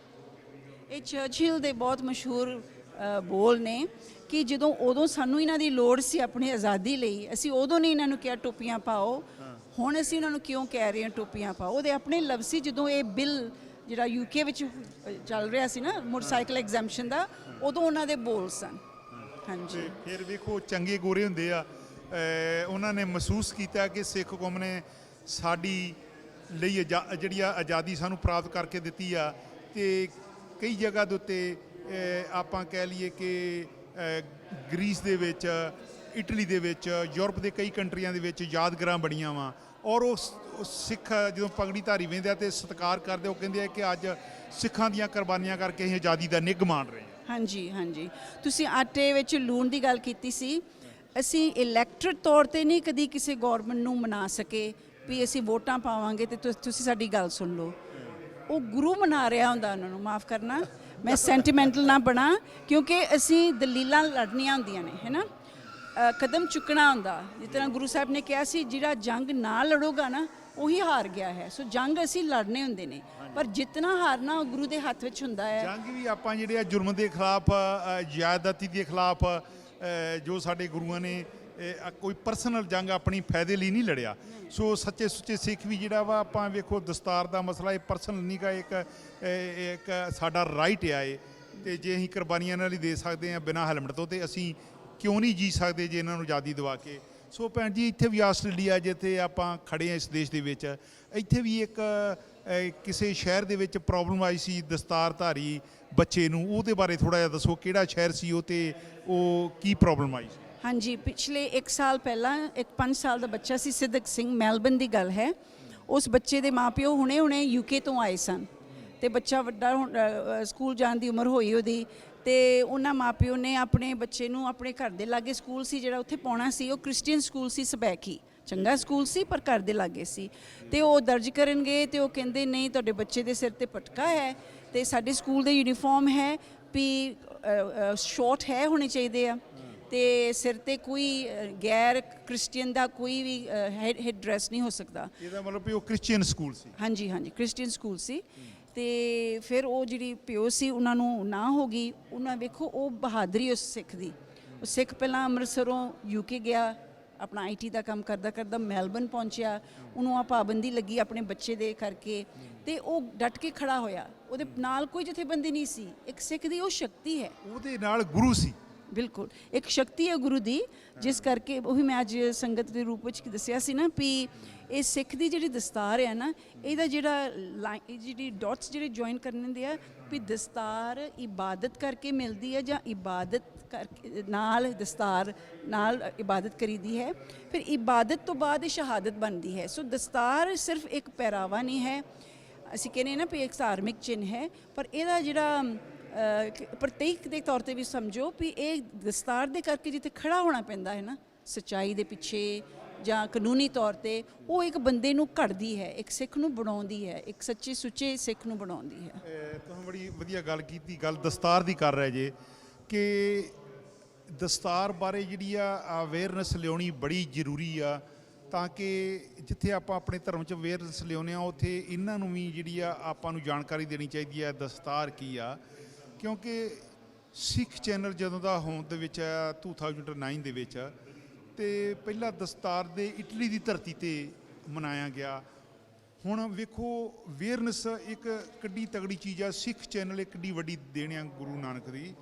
ਇਹ ਚਰਚਿਲ ਦੇ ਬਹੁਤ ਮਸ਼ਹੂਰ ਬੋਲ ਨੇ ਕਿ ਜਦੋਂ ਉਦੋਂ ਸਾਨੂੰ ਇਹਨਾਂ ਦੀ ਲੋੜ ਸੀ ਆਪਣੀ ਆਜ਼ਾਦੀ ਲਈ, ਅਸੀਂ ਉਦੋਂ ਨਹੀਂ ਇਹਨਾਂ ਨੂੰ ਕਿਹਾ ਟੋਪੀਆਂ ਪਾਓ, ਹੁਣ ਅਸੀਂ ਇਹਨਾਂ ਨੂੰ ਕਿਉਂ ਕਹਿ ਰਹੇ ਹਾਂ ਟੋਪੀਆਂ ਪਾਓ। ਉਹਦੇ ਆਪਣੇ ਲਫ਼ਜ਼ ਸੀ ਜਦੋਂ ਇਹ ਬਿੱਲ ਜਿਹੜਾ ਯੂਕੇ ਵਿੱਚ ਚੱਲ ਰਿਹਾ ਸੀ ਨਾ ਮੋਟਰਸਾਈਕਲ ਐਗਜ਼ੈਂਪਸ਼ਨ ਦਾ, ਉਦੋਂ ਉਹਨਾਂ ਦੇ ਬੋਲ ਸਨ। ਹਾਂਜੀ, ਫਿਰ ਵੇਖੋ ਚੰਗੇ ਗੋਰੇ ਹੁੰਦੇ ਆ, ਉਹਨਾਂ ਨੇ ਮਹਿਸੂਸ ਕੀਤਾ ਕਿ ਸਿੱਖ ਕੌਮ ਨੇ ਸਾਡੀ ਲਈ ਜਿਹੜੀ ਆ ਆਜ਼ਾਦੀ ਸਾਨੂੰ ਪ੍ਰਾਪਤ ਕਰਕੇ ਦਿੱਤੀ ਆ। ਤੇ ਕਈ ਜਗ੍ਹਾ ਦੇ ਉੱਤੇ ਆਪਾਂ ਕਹਿ ਲਈਏ ਕਿ ਗ੍ਰੀਸ ਦੇ ਵਿੱਚ, ਇਟਲੀ ਦੇ ਵਿੱਚ, ਯੂਰਪ ਦੇ ਕਈ ਕੰਟਰੀਆਂ ਦੇ ਵਿੱਚ ਯਾਦਗਾਰਾਂ ਬਣੀਆਂ ਵਾ, ਔਰ ਉਹ ਸਿੱਖ ਜਦੋਂ ਪਗੜੀ ਧਾਰੀ ਵਹਿੰਦੇ ਆ ਤੇ ਸਤਿਕਾਰ ਕਰਦੇ, ਉਹ ਕਹਿੰਦੇ ਆ ਕਿ ਅੱਜ ਸਿੱਖਾਂ ਦੀਆਂ ਕੁਰਬਾਨੀਆਂ ਕਰਕੇ ਅਸੀਂ ਆਜ਼ਾਦੀ ਦਾ ਨਿੱਘ ਮਾਣ ਰਹੇ ਹਾਂ। ਹਾਂਜੀ ਹਾਂਜੀ, ਤੁਸੀਂ ਆਟੇ ਵਿੱਚ ਲੂਣ ਦੀ ਗੱਲ ਕੀਤੀ ਸੀ। ਅਸੀਂ ਇਲੈਕਟ੍ਰੇਟ ਤੌਰ ਤੇ ਨਹੀਂ ਕਦੀ ਕਿਸੇ ਗੌਰਮੈਂਟ ਨੂੰ ਮਨਾ ਸਕੇ ਵੀ ਅਸੀਂ ਵੋਟਾਂ ਪਾਵਾਂਗੇ ਤੇ ਤੁਸੀਂ ਸਾਡੀ ਗੱਲ ਸੁਣ ਲਓ। ਉਹ ਗੁਰੂ ਮਨਾ ਰਿਹਾ ਹੁੰਦਾ ਉਹਨਾਂ ਨੂੰ, ਮਾਫ ਕਰਨਾ ਮੈਂ ਸੈਂਟੀਮੈਂਟਲ ਨਾ ਬਣਾ, ਕਿਉਂਕਿ ਅਸੀਂ ਦਲੀਲਾਂ ਲੜਨੀਆਂ ਹੁੰਦੀਆਂ ਨੇ, ਹੈ ਨਾ, ਕਦਮ ਚੁੱਕਣਾ ਹੁੰਦਾ। ਜਿਸ ਤਰ੍ਹਾਂ ਗੁਰੂ ਸਾਹਿਬ ਨੇ ਕਿਹਾ ਸੀ ਜਿਹੜਾ ਜੰਗ ਨਾ ਲੜੋਗਾ ਨਾ ਉਹੀ ਹਾਰ ਗਿਆ ਹੈ। ਸੋ ਜੰਗ ਅਸੀਂ ਲੜਨੇ ਹੁੰਦੇ ਨੇ, ਪਰ ਜਿੱਤਣਾ ਹਾਰਨਾ ਗੁਰੂ ਦੇ ਹੱਥ ਵਿੱਚ ਹੁੰਦਾ ਹੈ। ਜੰਗ ਵੀ ਆਪਾਂ ਜਿਹੜੇ ਆ ਜੁਰਮ ਦੇ ਖਿਲਾਫ, ਜ਼ਿਆਦਤੀ ਦੇ ਖਿਲਾਫ, ਜੋ ਸਾਡੇ ਗੁਰੂਆਂ ਨੇ ਕੋਈ ਪਰਸਨਲ ਜੰਗ ਆਪਣੀ ਫਾਇਦੇ ਲਈ ਨਹੀਂ ਲੜਿਆ। ਸੋ ਸੱਚੇ ਸੁੱਚੇ ਸਿੱਖ ਵੀ ਜਿਹੜਾ ਵਾ, ਆਪਾਂ ਵੇਖੋ ਦਸਤਾਰ ਦਾ ਮਸਲਾ ਇਹ ਪਰਸਨਲ ਨਹੀਂ ਗਾ, ਇੱਕ ਸਾਡਾ ਰਾਈਟ ਆ ਇਹ, ਤੇ ਜੇ ਅਸੀਂ ਕੁਰਬਾਨੀਆਂ ਨਾਲ ਹੀ ਦੇ ਸਕਦੇ ਹਾਂ ਬਿਨਾਂ ਹੈਲਮਟ ਤੋਂ, ਤੇ ਅਸੀਂ ਕਿਉਂ ਨਹੀਂ ਜੀ ਸਕਦੇ ਜੇ ਇਹਨਾਂ ਨੂੰ ਆਜ਼ਾਦੀ ਦਿਵਾ ਕੇ। ਸੋ ਭੈਣ ਜੀ ਇੱਥੇ ਵੀ ਆਸਟ੍ਰੇਲੀਆ ਜਿੱਥੇ ਆਪਾਂ ਖੜੇ ਹਾਂ ਇਸ ਦੇਸ਼ ਦੇ ਵਿੱਚ, ਇੱਥੇ ਵੀ ਇੱਕ ਕਿਸੇ ਸ਼ਹਿਰ ਦੇ ਵਿੱਚ ਪ੍ਰੋਬਲਮ ਆਈ ਸੀ ਦਸਤਾਰਧਾਰੀ ਬੱਚੇ ਨੂੰ, ਉਹਦੇ ਬਾਰੇ ਥੋੜ੍ਹਾ ਜਿਹਾ ਦੱਸੋ, ਕਿਹੜਾ ਸ਼ਹਿਰ ਸੀ ਉਹ ਤੇ ਉਹ ਕੀ ਪ੍ਰੋਬਲਮ ਆਈ ਸੀ? ਹਾਂਜੀ, ਪਿਛਲੇ 1 ਸਾਲ ਪਹਿਲਾਂ ਇੱਕ 5 ਸਾਲ ਦਾ ਬੱਚਾ ਸੀ, ਸਿੱਧਕ ਸਿੰਘ, ਮੈਲਬਨ ਦੀ ਗੱਲ ਹੈ। ਉਸ ਬੱਚੇ ਦੇ ਮਾਪਿਓ ਹੁਣੇ UK ਤੋਂ ਆਏ ਸਨ, ਤੇ ਬੱਚਾ ਵੱਡਾ ਸਕੂਲ ਜਾਣ ਦੀ ਉਮਰ ਹੋਈ ਉਹਦੀ, ਤੇ ਉਹਨਾਂ ਮਾਪਿਓ ਨੇ ਆਪਣੇ ਬੱਚੇ ਨੂੰ ਆਪਣੇ ਘਰ ਦੇ ਲਾਗੇ ਸਕੂਲ ਸੀ ਜਿਹੜਾ ਉੱਥੇ ਪਾਉਣਾ ਸੀ, ਉਹ ਕ੍ਰਿਸਚੀਅਨ ਸਕੂਲ ਸੀ, ਸਬੈਕੀ ਚੰਗਾ ਸਕੂਲ ਸੀ ਪਰ ਘਰ ਦੇ ਲਾਗੇ ਸੀ, ਤੇ ਉਹ ਦਰਜ ਕਰਨਗੇ ਤੇ ਉਹ ਕਹਿੰਦੇ ਨਹੀਂ ਤੁਹਾਡੇ ਬੱਚੇ ਦੇ ਸਿਰ ਤੇ ਪਟਕਾ ਹੈ, ਤੇ ਸਾਡੇ ਸਕੂਲ ਦੇ ਯੂਨੀਫਾਰਮ ਹੈ ਵੀ ਸ਼ਾਰਟ ਹੈ ਹੋਣੇ ਚਾਹੀਦੇ ਆ, ਤੇ ਸਿਰ ਤੇ ਕੋਈ ਗੈਰ ਕ੍ਰਿਸਚੀਅਨ ਦਾ ਕੋਈ ਵੀ ਹੈਡ ਡਰੈਸ ਨਹੀਂ ਹੋ ਸਕਦਾ। ਇਹਦਾ ਮਤਲਬ ਵੀ ਉਹ ਕ੍ਰਿਸਚੀਅਨ ਸਕੂਲ ਸੀ? ਹਾਂਜੀ, ਕ੍ਰਿਸਚੀਅਨ ਸਕੂਲ ਸੀ। ਤੇ ਫਿਰ ਉਹ ਜਿਹੜੀ ਪਿਓ ਸੀ ਉਹਨਾਂ ਨੂੰ ਨਾ ਹੋ ਗਈ, ਉਹਨਾਂ ਵੇਖੋ ਉਹ ਬਹਾਦਰੀ ਉਸ ਸਿੱਖ ਦੀ, ਉਹ ਸਿੱਖ ਪਹਿਲਾਂ ਅੰਮ੍ਰਿਤਸਰੋਂ UK ਗਿਆ, ਆਪਣਾ IT ਦਾ ਕੰਮ ਕਰਦਾ ਕਰਦਾ ਮੈਲਬਨ ਪਹੁੰਚਿਆ, ਉਹਨੂੰ ਆ ਪਾਬੰਦੀ ਲੱਗੀ ਆਪਣੇ ਬੱਚੇ ਦੇ ਕਰਕੇ, ਤੇ ਉਹ ਡਟ ਕੇ ਖੜਾ ਹੋਇਆ, ਉਹਦੇ ਨਾਲ ਕੋਈ ਜਥੇਬੰਦੀ ਨਹੀਂ ਸੀ, ਇੱਕ ਸਿੱਖ ਦੀ ਉਹ ਸ਼ਕਤੀ ਹੈ, ਉਹਦੇ ਨਾਲ ਗੁਰੂ ਸੀ। ਬਿਲਕੁਲ ਇੱਕ ਸ਼ਕਤੀ ਹੈ ਗੁਰੂ ਦੀ, ਜਿਸ ਕਰਕੇ ਉਹੀ ਮੈਂ ਅੱਜ ਸੰਗਤ ਦੇ ਰੂਪ ਵਿੱਚ ਦੱਸਿਆ ਸੀ ਨਾ ਵੀ ਇਹ ਸਿੱਖ ਦੀ ਜਿਹੜੀ ਦਸਤਾਰ ਹੈ ਨਾ, ਇਹਦਾ ਜਿਹੜਾ ਜਿਹੜੀ ਡਾਟਸ ਜਿਹੜੇ ਜੁਆਇਨ ਕਰਨ ਦੇ ਆ ਵੀ ਦਸਤਾਰ ਇਬਾਦਤ ਕਰਕੇ ਮਿਲਦੀ ਹੈ ਜਾਂ ਇਬਾਦਤ ਕਰਕੇ ਨਾਲ ਦਸਤਾਰ ਨਾਲ ਇਬਾਦਤ ਕਰੀਦੀ ਹੈ, ਫਿਰ ਇਬਾਦਤ ਤੋਂ ਬਾਅਦ ਇਹ ਸ਼ਹਾਦਤ ਬਣਦੀ ਹੈ। ਸੋ ਦਸਤਾਰ ਸਿਰਫ ਇੱਕ ਪਹਿਰਾਵਾ ਨਹੀਂ ਹੈ, ਅਸੀਂ ਕਹਿੰਦੇ ਨਾ ਵੀ ਇੱਕ ਧਾਰਮਿਕ ਚਿੰਨ੍ਹ ਹੈ, ਪਰ ਇਹਦਾ ਜਿਹੜਾ ਪ੍ਰਤੀਕ ਦੇ ਤੌਰ ਤੇ ਵੀ ਸਮਝੋ ਵੀ ਇਹ ਦਸਤਾਰ ਦੇ ਕਰਕੇ ਜਿੱਥੇ ਖੜਾ ਹੋਣਾ ਪੈਂਦਾ ਹੈ ਨਾ ਸੱਚਾਈ ਦੇ ਪਿੱਛੇ ਜਾਂ ਕਾਨੂੰਨੀ ਤੌਰ ਤੇ, ਉਹ ਇੱਕ ਬੰਦੇ ਨੂੰ ਘੜਦੀ ਹੈ, ਇੱਕ ਸਿੱਖ ਨੂੰ ਬਣਾਉਂਦੀ ਹੈ, ਇੱਕ ਸੱਚੇ ਸੁੱਚੇ ਸਿੱਖ ਨੂੰ ਬਣਾਉਂਦੀ ਹੈ। ਤੁਸੀਂ ਬੜੀ ਵਧੀਆ ਗੱਲ ਕੀਤੀ, ਗੱਲ ਦਸਤਾਰ ਦੀ ਕਰ ਰਹੇ ਜੇ ਕਿ ਦਸਤਾਰ ਬਾਰੇ ਜਿਹੜੀ ਆ ਅਵੇਅਰਨੈਸ ਲਿਆਉਣੀ ਬੜੀ ਜ਼ਰੂਰੀ ਆ, ਤਾਂ ਕਿ ਜਿੱਥੇ ਆਪਾਂ ਆਪਣੇ ਧਰਮ 'ਚ ਅਵੇਅਰਨੈਸ ਲਿਆਉਂਦੇ ਹਾਂ ਉੱਥੇ ਇਹਨਾਂ ਨੂੰ ਵੀ ਜਿਹੜੀ ਆ ਆਪਾਂ ਨੂੰ ਜਾਣਕਾਰੀ ਦੇਣੀ ਚਾਹੀਦੀ ਹੈ ਦਸਤਾਰ ਕੀ ਆ। ਕਿਉਂਕਿ ਸਿੱਖ ਚੈਨਲ ਜਦੋਂ ਦਾ ਹੋਂਦ ਦੇ ਵਿੱਚ ਆਇਆ 2009 ਦੇ ਵਿੱਚ, ਤੇ ਪਹਿਲਾਂ ਦਸਤਾਰ ਦੇ ਇਟਲੀ ਦੀ ਧਰਤੀ ਤੇ ਮਨਾਇਆ ਗਿਆ। ਹੁਣ ਵੇਖੋ ਅਵੇਅਰਨੈਸ ਇੱਕ ਕਿੱਡੀ ਤਗੜੀ ਚੀਜ਼ ਆ, ਸਿੱਖ ਚੈਨਲ ਇੱਕ ਕਿੱਡੀ ਵੱਡੀ ਦੇਣ ਆ ਗੁਰੂ ਨਾਨਕ ਦੀ।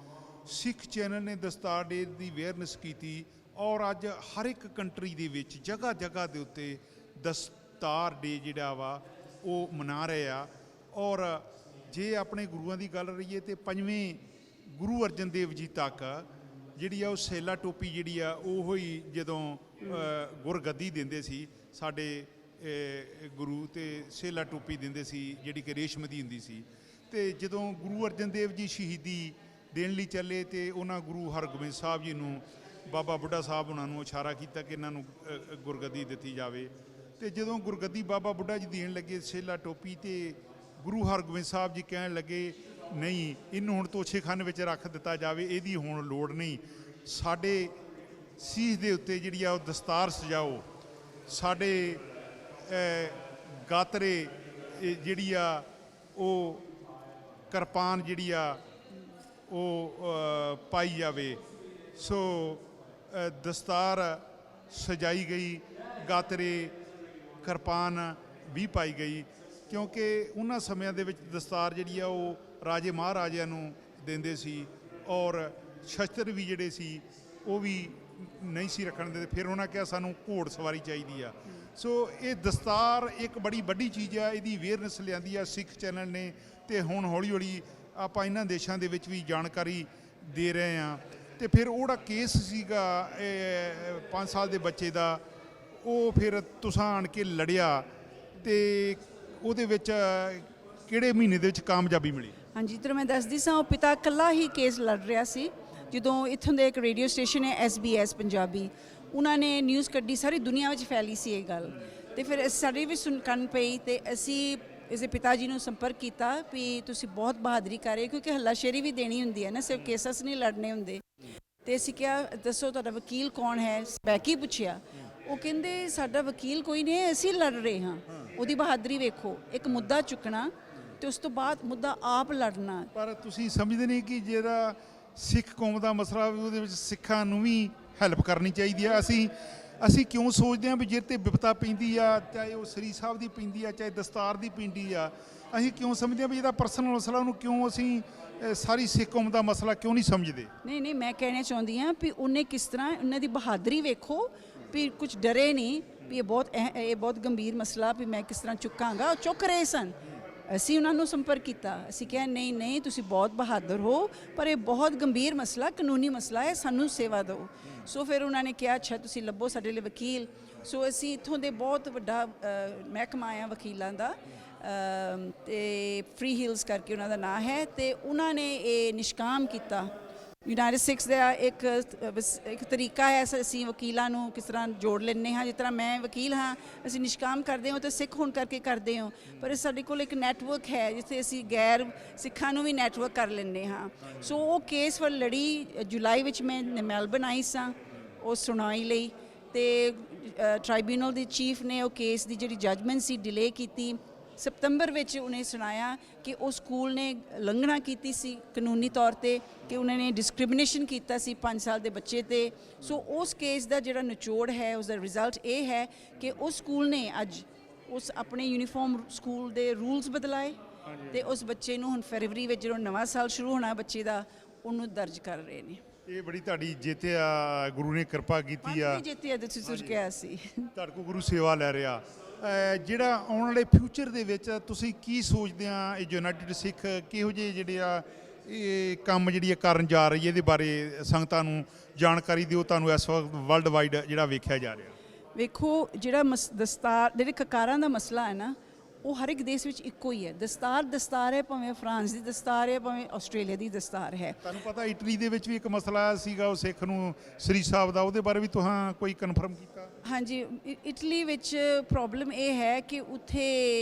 ਸਿੱਖ ਚੈਨਲ ਨੇ ਦਸਤਾਰ ਡੇ ਦੀ ਅਵੇਅਰਨੈਸ ਕੀਤੀ, ਔਰ ਅੱਜ ਹਰ ਇੱਕ ਕੰਟਰੀ ਦੇ ਵਿੱਚ ਜਗ੍ਹਾ ਜਗ੍ਹਾ ਦੇ ਉੱਤੇ ਦਸਤਾਰ ਡੇ ਜਿਹੜਾ ਵਾ ਉਹ ਮਨਾ ਰਹੇ ਆ। ਔਰ ਜੇ ਆਪਣੇ ਗੁਰੂਆਂ ਦੀ ਗੱਲ ਰਹੀਏ ਤੇ 5ਵੇਂ ਗੁਰੂ ਅਰਜਨ ਦੇਵ ਜੀ ਤੱਕ ਜਿਹੜੀ ਆ ਉਹ ਸੇਲਾ ਟੋਪੀ ਜਿਹੜੀ ਆ ਉਹ ਹੀ ਜਦੋਂ ਗੁਰਗੱਦੀ ਦਿੰਦੇ ਸੀ ਸਾਡੇ ਗੁਰੂ, ਤੇ ਸੇਲਾ ਟੋਪੀ ਦਿੰਦੇ ਸੀ ਜਿਹੜੀ ਕਿ ਰੇਸ਼ਮ ਦੀ ਹੁੰਦੀ ਸੀ। ਤੇ ਜਦੋਂ ਗੁਰੂ ਅਰਜਨ ਦੇਵ ਜੀ ਸ਼ਹੀਦੀ ਦੇਣ ਲਈ ਚੱਲੇ ਤੇ ਉਹਨਾਂ ਗੁਰੂ ਹਰਗੋਬਿੰਦ ਸਾਹਿਬ ਜੀ ਨੂੰ, ਬਾਬਾ ਬੁੱਢਾ ਸਾਹਿਬ ਉਹਨਾਂ ਨੂੰ ਇਸ਼ਾਰਾ ਕੀਤਾ ਕਿ ਇਹਨਾਂ ਨੂੰ ਗੁਰਗੱਦੀ ਦਿੱਤੀ ਜਾਵੇ। ਤੇ ਜਦੋਂ ਗੁਰਗੱਦੀ ਬਾਬਾ ਬੁੱਢਾ ਜੀ ਦੇਣ ਲੱਗੇ ਸੇਲਾ ਟੋਪੀ, ਤੇ ਗੁਰੂ ਹਰਗੋਬਿੰਦ ਸਾਹਿਬ ਜੀ ਕਹਿਣ ਲੱਗੇ ਨਹੀਂ ਇਹਨੂੰ ਹੁਣ ਤੋਛੇਖਾਨੇ ਵਿੱਚ ਰੱਖ ਦਿੱਤਾ ਜਾਵੇ, ਇਹਦੀ ਹੁਣ ਲੋੜ ਨਹੀਂ, ਸਾਡੇ ਸੀਸ ਦੇ ਉੱਤੇ ਜਿਹੜੀ ਆ ਉਹ ਦਸਤਾਰ ਸਜਾਓ, ਸਾਡੇ ਗਾਤਰੇ ਜਿਹੜੀ ਆ ਉਹ ਕਿਰਪਾਨ ਜਿਹੜੀ ਆ ਉਹ ਪਾਈ ਜਾਵੇ। ਸੋ ਦਸਤਾਰ ਸਜਾਈ ਗਈ, ਗਾਤਰੇ ਕਿਰਪਾਨ ਵੀ ਪਾਈ ਗਈ, ਕਿਉਂਕਿ ਉਹਨਾਂ ਸਮਿਆਂ ਦੇ ਵਿੱਚ ਦਸਤਾਰ ਜਿਹੜੀ ਆ ਉਹ ਰਾਜੇ ਮਹਾਰਾਜਿਆਂ ਨੂੰ ਦਿੰਦੇ ਸੀ, ਔਰ ਸ਼ਸਤਰ ਵੀ ਜਿਹੜੇ ਸੀ ਉਹ ਵੀ ਨਹੀਂ ਸੀ ਰੱਖਣ ਦਿੰਦੇ। ਫਿਰ ਉਹਨਾਂ ਕਿਹਾ ਸਾਨੂੰ ਘੋੜ ਸਵਾਰੀ ਚਾਹੀਦੀ ਆ। ਸੋ ਇਹ ਦਸਤਾਰ ਇੱਕ ਬੜੀ ਵੱਡੀ ਚੀਜ਼ ਆ, ਇਹਦੀ ਅਵੇਅਰਨੈਸ ਲਿਆਂਦੀ ਆ ਸਿੱਖ ਚੈਨਲ ਨੇ, ਤੇ ਹੁਣ ਹੌਲੀ ਹੌਲੀ ਆਪਾਂ ਇਹਨਾਂ ਦੇਸ਼ਾਂ ਦੇ ਵਿੱਚ ਵੀ ਜਾਣਕਾਰੀ ਦੇ ਰਹੇ ਹਾਂ। ਤੇ ਫਿਰ ਉਹ ਜਿਹੜਾ ਕੇਸ ਸੀਗਾ 5 ਸਾਲ ਦੇ ਬੱਚੇ ਦਾ, ਉਹ ਫਿਰ ਤੁਸਾਂ ਆਣ ਕੇ ਲੜਿਆ, ਤੇ ਉਹਦੇ ਵਿੱਚ ਕਿਹੜੇ ਮਹੀਨੇ ਦੇ ਵਿੱਚ ਕਾਮਯਾਬੀ ਮਿਲੀ? ਹਾਂਜੀ, ਤਾਂ ਮੈਂ ਦੱਸਦੀ ਸਾਂ, ਉਹ ਪਿਤਾ ਇਕੱਲਾ ਹੀ ਕੇਸ ਲੜ ਰਿਹਾ ਸੀ। ਜਦੋਂ ਇੱਥੋਂ ਦੇ ਇੱਕ ਰੇਡੀਓ ਸਟੇਸ਼ਨ ਹੈ SBS ਪੰਜਾਬੀ, ਉਹਨਾਂ ਨੇ ਨਿਊਜ਼ ਕੱਢੀ, ਸਾਰੀ ਦੁਨੀਆ ਵਿੱਚ ਫੈਲੀ ਸੀ ਇਹ ਗੱਲ, ਤੇ ਫਿਰ ਸਾਡੀ ਵੀ ਕੰਨ ਪਈ, ਤੇ ਅਸੀਂ ਇਸਦੇ ਪਿਤਾ ਜੀ ਨੂੰ ਸੰਪਰਕ ਕੀਤਾ ਵੀ ਤੁਸੀਂ ਬਹੁਤ ਬਹਾਦਰੀ ਕਰ ਰਹੇ, ਕਿਉਂਕਿ ਹੱਲਾਸ਼ੇਰੀ ਵੀ ਦੇਣੀ ਹੁੰਦੀ ਹੈ ਨਾ, ਸਿਰਫ ਕੇਸਸ ਨਹੀਂ ਲੜਨੇ ਹੁੰਦੇ। ਤੇ ਅਸੀਂ ਕਿਹਾ ਦੱਸੋ ਤੁਹਾਡਾ ਵਕੀਲ ਕੌਣ ਹੈ? ਸਪੈਕੀ ਪੁੱਛਿਆ, ਉਹ ਕਹਿੰਦੇ ਸਾਡਾ ਵਕੀਲ ਕੋਈ ਨਹੀਂ, ਅਸੀਂ ਲੜ ਰਹੇ ਹਾਂ। ਉਹਦੀ ਬਹਾਦਰੀ ਵੇਖੋ, ਇੱਕ ਮੁੱਦਾ ਚੁੱਕਣਾ ਤੇ ਉਸ ਤੋਂ ਬਾਅਦ ਮੁੱਦਾ ਆਪ ਲੜਨਾ। ਪਰ ਤੁਸੀਂ ਸਮਝਦੇ ਨਹੀਂ ਕਿ ਜਿਹੜਾ ਸਿੱਖ ਕੌਮ ਦਾ ਮਸਲਾ ਵੀ ਉਹਦੇ ਵਿੱਚ ਸਿੱਖਾਂ ਨੂੰ ਵੀ ਹੈਲਪ ਕਰਨੀ ਚਾਹੀਦੀ ਆ। ਅਸੀਂ ਕਿਉਂ ਸੋਚਦੇ ਹਾਂ ਵੀ ਜਿਹਦੇ 'ਤੇ ਵਿਪਤਾ ਪੈਂਦੀ ਆ, ਚਾਹੇ ਉਹ ਸ੍ਰੀ ਸਾਹਿਬ ਦੀ ਪੈਂਦੀ ਆ, ਚਾਹੇ ਦਸਤਾਰ ਦੀ ਪੈਂਦੀ ਆ, ਅਸੀਂ ਕਿਉਂ ਸਮਝਦੇ ਹਾਂ ਵੀ ਇਹਦਾ ਪਰਸਨਲ ਮਸਲਾ, ਉਹਨੂੰ ਕਿਉਂ ਅਸੀਂ ਸਾਰੀ ਸਿੱਖ ਕੌਮ ਦਾ ਮਸਲਾ ਕਿਉਂ ਨਹੀਂ ਸਮਝਦੇ? ਨਹੀਂ, ਮੈਂ ਕਹਿਣਾ ਚਾਹੁੰਦੀ ਹਾਂ ਵੀ ਉਹਨੇ ਕਿਸ ਤਰ੍ਹਾਂ ਉਹਨਾਂ ਦੀ ਬਹਾਦਰੀ ਵੇਖੋ ਵੀ ਕੁਝ ਡਰੇ ਨਹੀਂ ਵੀ ਇਹ ਬਹੁਤ ਗੰਭੀਰ ਮਸਲਾ ਵੀ ਮੈਂ ਕਿਸ ਤਰ੍ਹਾਂ ਚੁੱਕਾਂਗਾ। ਉਹ ਚੁੱਕ ਰਹੇ ਸਨ। ਅਸੀਂ ਉਹਨਾਂ ਨੂੰ ਸੰਪਰਕ ਕੀਤਾ, ਅਸੀਂ ਕਿਹਾ ਨਹੀਂ ਤੁਸੀਂ ਬਹੁਤ ਬਹਾਦਰ ਹੋ, ਪਰ ਇਹ ਬਹੁਤ ਗੰਭੀਰ ਮਸਲਾ, ਕਾਨੂੰਨੀ ਮਸਲਾ ਹੈ, ਸਾਨੂੰ ਸੇਵਾ ਦਿਓ। ਸੋ ਫਿਰ ਉਹਨਾਂ ਨੇ ਕਿਹਾ ਅੱਛਾ ਤੁਸੀਂ ਲੱਭੋ ਸਾਡੇ ਲਈ ਵਕੀਲ। ਸੋ ਅਸੀਂ ਇੱਥੋਂ ਦੇ ਬਹੁਤ ਵੱਡਾ ਮਹਿਕਮਾ ਆ ਵਕੀਲਾਂ ਦਾ, ਤੇ ਫ੍ਰੀ ਹੀਲਸ ਕਰਕੇ ਉਹਨਾਂ ਦਾ ਨਾਂ ਹੈ, ਤੇ ਉਹਨਾਂ ਨੇ ਇਹ ਨਿਸ਼ਕਾਮ ਕੀਤਾ। ਯੂਨਾਈਟਿਡ ਸਿੱਖਸ ਦਾ ਇੱਕ ਤਰੀਕਾ ਹੈ ਅਸੀਂ ਵਕੀਲਾਂ ਨੂੰ ਕਿਸ ਤਰ੍ਹਾਂ ਜੋੜ ਲੈਂਦੇ ਹਾਂ। ਜਿਸ ਤਰ੍ਹਾਂ ਮੈਂ ਵਕੀਲ ਹਾਂ, ਅਸੀਂ ਨਿਸ਼ਕਾਮ ਕਰਦੇ ਹਾਂ, ਤਾਂ ਸਿੱਖ ਹੋਣ ਕਰਕੇ ਕਰਦੇ ਹਾਂ, ਪਰ ਸਾਡੇ ਕੋਲ ਇੱਕ ਨੈਟਵਰਕ ਹੈ ਜਿੱਥੇ ਅਸੀਂ ਗੈਰ ਸਿੱਖਾਂ ਨੂੰ ਵੀ ਨੈਟਵਰਕ ਕਰ ਲੈਂਦੇ ਹਾਂ। ਸੋ ਉਹ ਕੇਸ ਵੱਲ ਲੜੀ। ਜੁਲਾਈ ਵਿੱਚ ਮੈਂ ਮੈਲਬਨ ਆਈ ਸਾਂ ਉਹ ਸੁਣਵਾਈ ਲਈ, ਤੇ ਟ੍ਰਾਈਬਿਊਨਲ ਦੇ ਚੀਫ ਨੇ ਉਹ ਕੇਸ ਦੀ ਜਿਹੜੀ ਜੱਜਮੈਂਟ ਸੀ ਡਿਲੇ ਕੀਤੀ। ਸਤੰਬਰ ਵਿੱਚ ਉਹਨੇ ਸੁਣਾਇਆ ਕਿ ਉਹ ਸਕੂਲ ਨੇ ਉਲੰਘਣਾ ਕੀਤੀ ਸੀ ਕਾਨੂੰਨੀ ਤੌਰ 'ਤੇ, ਕਿ ਉਹਨਾਂ ਨੇ ਡਿਸਕ੍ਰਿਮੀਨੇਸ਼ਨ ਕੀਤਾ ਸੀ 5 ਸਾਲ ਦੇ ਬੱਚੇ 'ਤੇ। ਸੋ ਉਸ ਕੇਸ ਦਾ ਜਿਹੜਾ ਨਿਚੋੜ ਹੈ, ਉਸ ਦਾ ਰਿਜ਼ਲਟ ਇਹ ਹੈ ਕਿ ਉਸ ਸਕੂਲ ਨੇ ਅੱਜ ਉਸ ਆਪਣੇ ਯੂਨੀਫਾਰਮ ਸਕੂਲ ਦੇ ਰੂਲਸ ਬਦਲਾਏ, ਤੇ ਉਸ ਬੱਚੇ ਨੂੰ ਹੁਣ ਫਰਵਰੀ ਵਿੱਚ ਜਦੋਂ ਨਵਾਂ ਸਾਲ ਸ਼ੁਰੂ ਹੋਣਾ ਬੱਚੇ ਦਾ, ਉਹਨੂੰ ਦਰਜ ਕਰ ਰਹੇ ਨੇ। ਇਹ ਬੜੀ ਤੁਹਾਡੀ ਜਿੱਤੇ ਆ, ਗੁਰੂ ਨੇ ਕਿਰਪਾ ਕੀਤੀ ਆ। ਜਿੱਤੇ ਆ ਤੁਸੀਂ ਕਿਹਾ ਸੀ ਤੁਹਾਡੇ ਕੋਲ ਗੁਰੂ ਸੇਵਾ ਲੈ ਰਿਹਾ। ਜਿਹੜਾ ਆਉਣ ਵਾਲੇ ਫਿਊਚਰ ਦੇ ਵਿੱਚ ਤੁਸੀਂ ਕੀ ਸੋਚਦੇ ਆ, ਇਹ ਯੂਨਾਈਟਿਡ ਸਿੱਖ ਕਿਹੋ ਜਿਹੇ ਜਿਹੜੇ ਆ ਇਹ ਕੰਮ ਜਿਹੜੀ ਕਰਨ ਜਾ ਰਹੀ ਹੈ, ਇਹਦੇ ਬਾਰੇ ਸੰਗਤਾਂ ਨੂੰ ਜਾਣਕਾਰੀ ਦਿਓ। ਤੁਹਾਨੂੰ ਇਸ ਵਕਤ ਵਰਲਡ ਵਾਈਡ ਜਿਹੜਾ ਵੇਖਿਆ ਜਾ ਰਿਹਾ। ਵੇਖੋ ਜਿਹੜਾ ਦਸਤਾਰ ਜਿਹੜੇ ਕਕਾਰਾਂ ਦਾ ਮਸਲਾ ਹੈ ਨਾ, ਉਹ ਹਰ ਇੱਕ ਦੇਸ਼ ਵਿੱਚ ਇੱਕੋ ਹੀ ਹੈ। ਦਸਤਾਰ ਹੈ, ਭਾਵੇਂ ਫਰਾਂਸ ਦੀ ਦਸਤਾਰ ਹੈ, ਭਾਵੇਂ ਆਸਟ੍ਰੇਲੀਆ ਦੀ ਦਸਤਾਰ ਹੈ। ਤੁਹਾਨੂੰ ਪਤਾ ਇਟਲੀ ਦੇ ਵਿੱਚ ਵੀ ਇੱਕ ਮਸਲਾ ਸੀਗਾ ਉਹ ਸਿੱਖ ਨੂੰ ਸ੍ਰੀ ਸਾਹਿਬ ਦਾ, ਉਹਦੇ ਬਾਰੇ ਵੀ ਤੁਸੀਂ ਕੋਈ ਕਨਫਰਮ ਕੀਤਾ? ਹਾਂਜੀ, ਇਟਲੀ ਵਿੱਚ ਪ੍ਰੋਬਲਮ ਇਹ ਹੈ ਕਿ ਉੱਥੇ